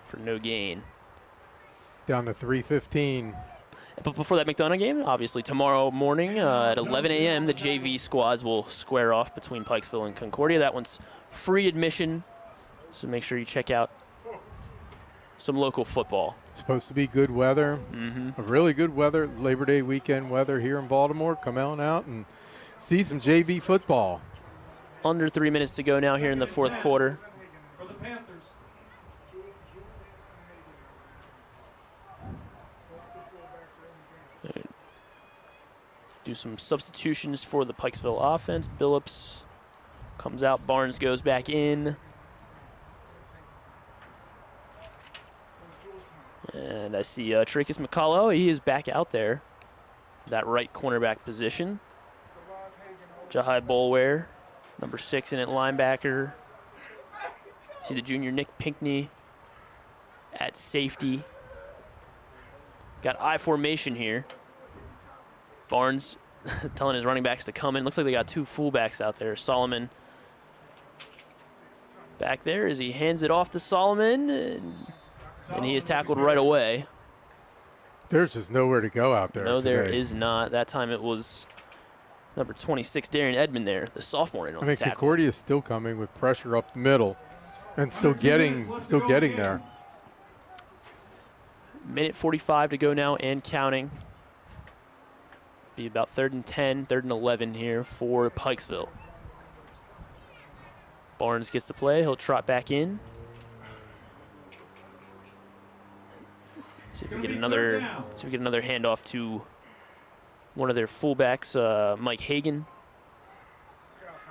for no gain. Down to 3:15. But before that McDonough game, obviously tomorrow morning at 11 a.m., the JV squads will square off between Pikesville and Concordia. That one's free admission, so make sure you check out some local football. It's supposed to be good weather, a really good weather, Labor Day weekend weather here in Baltimore. Come on out and see some JV football. Under 3 minutes to go now here in the fourth quarter. For the Panthers. Do some substitutions for the Pikesville offense. Billups comes out, Barnes goes back in. And I see Tracus McCullough, he is back out there. That right cornerback position. Jahai Bolware, number 6 in at linebacker. See the junior Nick Pinkney at safety. Got I formation here. Barnes telling his running backs to come in. Looks like they got 2 fullbacks out there. Solomon back there as he hands it off to Solomon. And he is tackled right away. There's just nowhere to go out there. No, today. there is not. That time it was number 26, Darian Edmond there, the sophomore. I mean, Concordia is still coming with pressure up the middle and still getting there. Minute 45 to go now and counting. Be about 3rd and 10, 3rd and 11 here for Pikesville. Barnes gets the play. He'll trot back in. See if we get another handoff to one of their fullbacks, Mike Hagan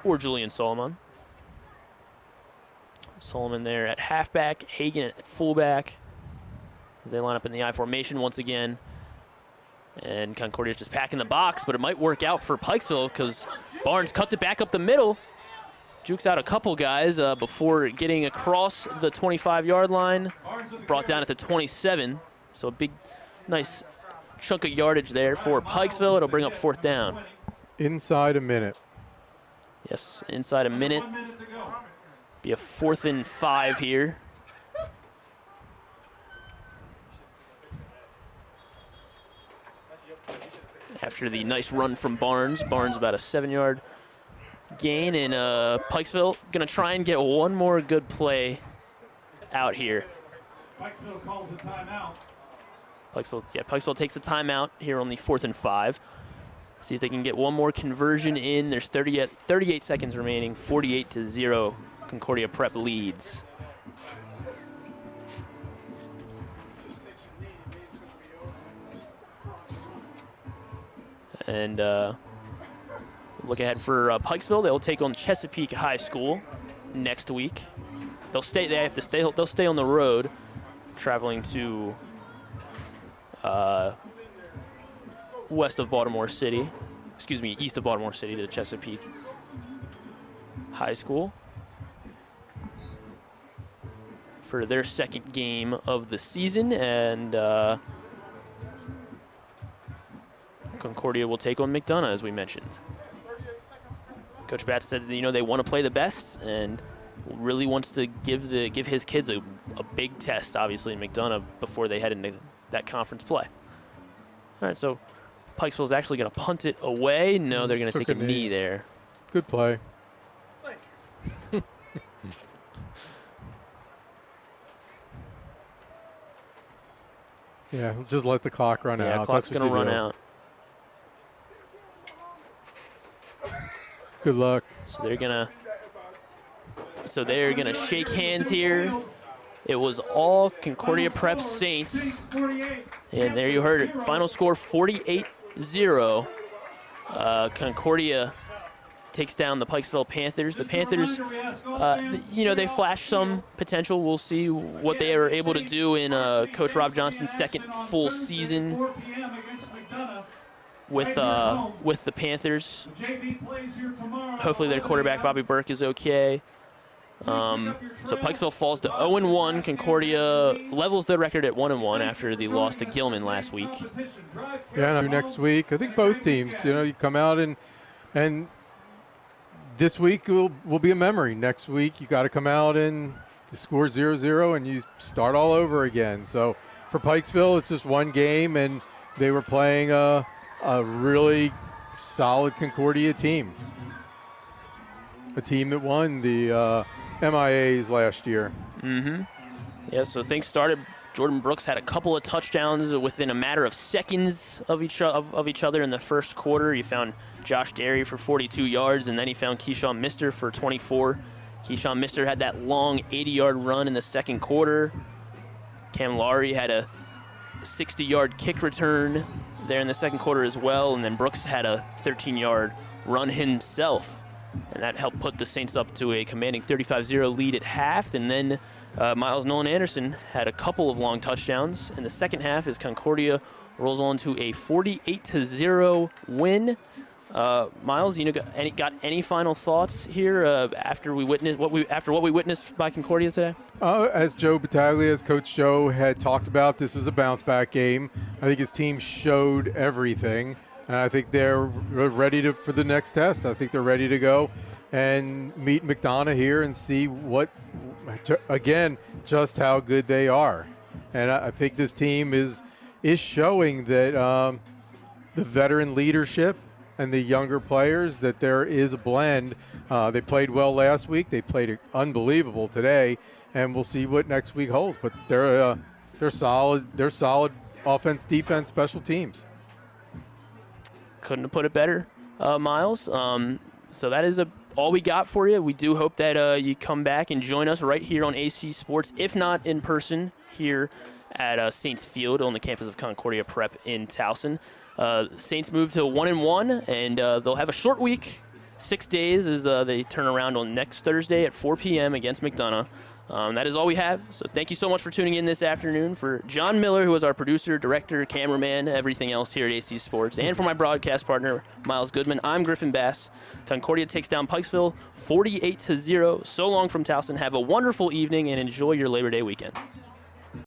or Julian Solomon. Solomon there at halfback, Hagan at fullback as they line up in the I formation once again. And Concordia's just packing the box, but it might work out for Pikesville because Barnes cuts it back up the middle. Jukes out a couple guys before getting across the 25-yard line. Brought down at the 27. So a big, nice chunk of yardage there for Pikesville. It'll bring up 4th down. Inside a minute. Yes, inside a minute. Be a 4th and 5 here. After the nice run from Barnes. Barnes about a 7-yard gain, and Pikesville going to try and get one more good play out here. Pikesville calls a timeout. Pikesville takes a timeout here on the 4th and 5. See if they can get one more conversion in. There's 38 seconds remaining. 48-0. Concordia Prep leads. And look ahead for Pikesville. They'll take on Chesapeake High School next week. They'll stay. They have to stay. They'll stay on the road, traveling to east of Baltimore City to Chesapeake High School for their second game of the season, and Concordia will take on McDonough, as we mentioned. Coach Batts said, you know, they want to play the best and really wants to give his kids a big test, obviously, in McDonough before they head into that conference play. All right, so Pikesville's actually going to punt it away. No, they're going to take a knee there. Good play. Yeah, just let the clock run out. Yeah, clock's going to run out. Good luck. So they're gonna shake hands here. It was all Concordia Prep Saints. And there you heard it. Final score 48-0. Concordia takes down the Pikesville Panthers. The Panthers, you know, they flashed some potential. We'll see what they are able to do in Coach Rob Johnson's second full season with the Panthers. Hopefully their quarterback, Bobby Burke, is okay. So Pikesville falls to 0-1. Concordia levels their record at 1-1 after the loss to Gilman last week. Yeah, and next week, I think both teams, you know, you come out and this week will be a memory. Next week, you got to come out and the score 0-0 and you start all over again. So for Pikesville, it's just one game, and they were playing a really solid Concordia team. A team that won the MIAs last year. Mm-hmm. Yeah, so things started. Jordan Brooks had a couple of touchdowns within a matter of seconds of each other in the first quarter. He found Josh Derry for 42 yards, and then he found Keyshawn Mister for 24. Keyshawn Mister had that long 80-yard run in the second quarter. Cam Laurie had a 60-yard kick return there in the second quarter as well, and then Brooks had a 13-yard run himself, and that helped put the Saints up to a commanding 35-0 lead at half. And then Miles Nolan Anderson had a couple of long touchdowns in the second half as Concordia rolls on to a 48-0 win. Miles, you know, got any final thoughts here after what we witnessed by Concordia today? As Joe Battaglia, as Coach Joe had talked about, this was a bounce-back game. I think his team showed everything, and I think they're ready for the next test. I think they're ready to go and meet McDonough here and see just how good they are. And I think this team is showing that the veteran leadership and the younger players, that there is a blend. They played well last week. They played unbelievable today, and we'll see what next week holds. But they're solid. They're solid offense, defense, special teams. Couldn't have put it better, Miles. So that is all we got for you. We do hope that you come back and join us right here on AC Sports, if not in person here at Saints Field on the campus of Concordia Prep in Towson. Saints move to 1-1, and they'll have a short week, 6 days, as they turn around on next Thursday at 4 p.m. against McDonough. That is all we have. So thank you so much for tuning in this afternoon. For John Miller, who is our producer, director, cameraman, everything else here at AC Sports, and for my broadcast partner, Miles Goodman, I'm Griffin Bass. Concordia takes down Pikesville 48-0. So long from Towson. Have a wonderful evening and enjoy your Labor Day weekend.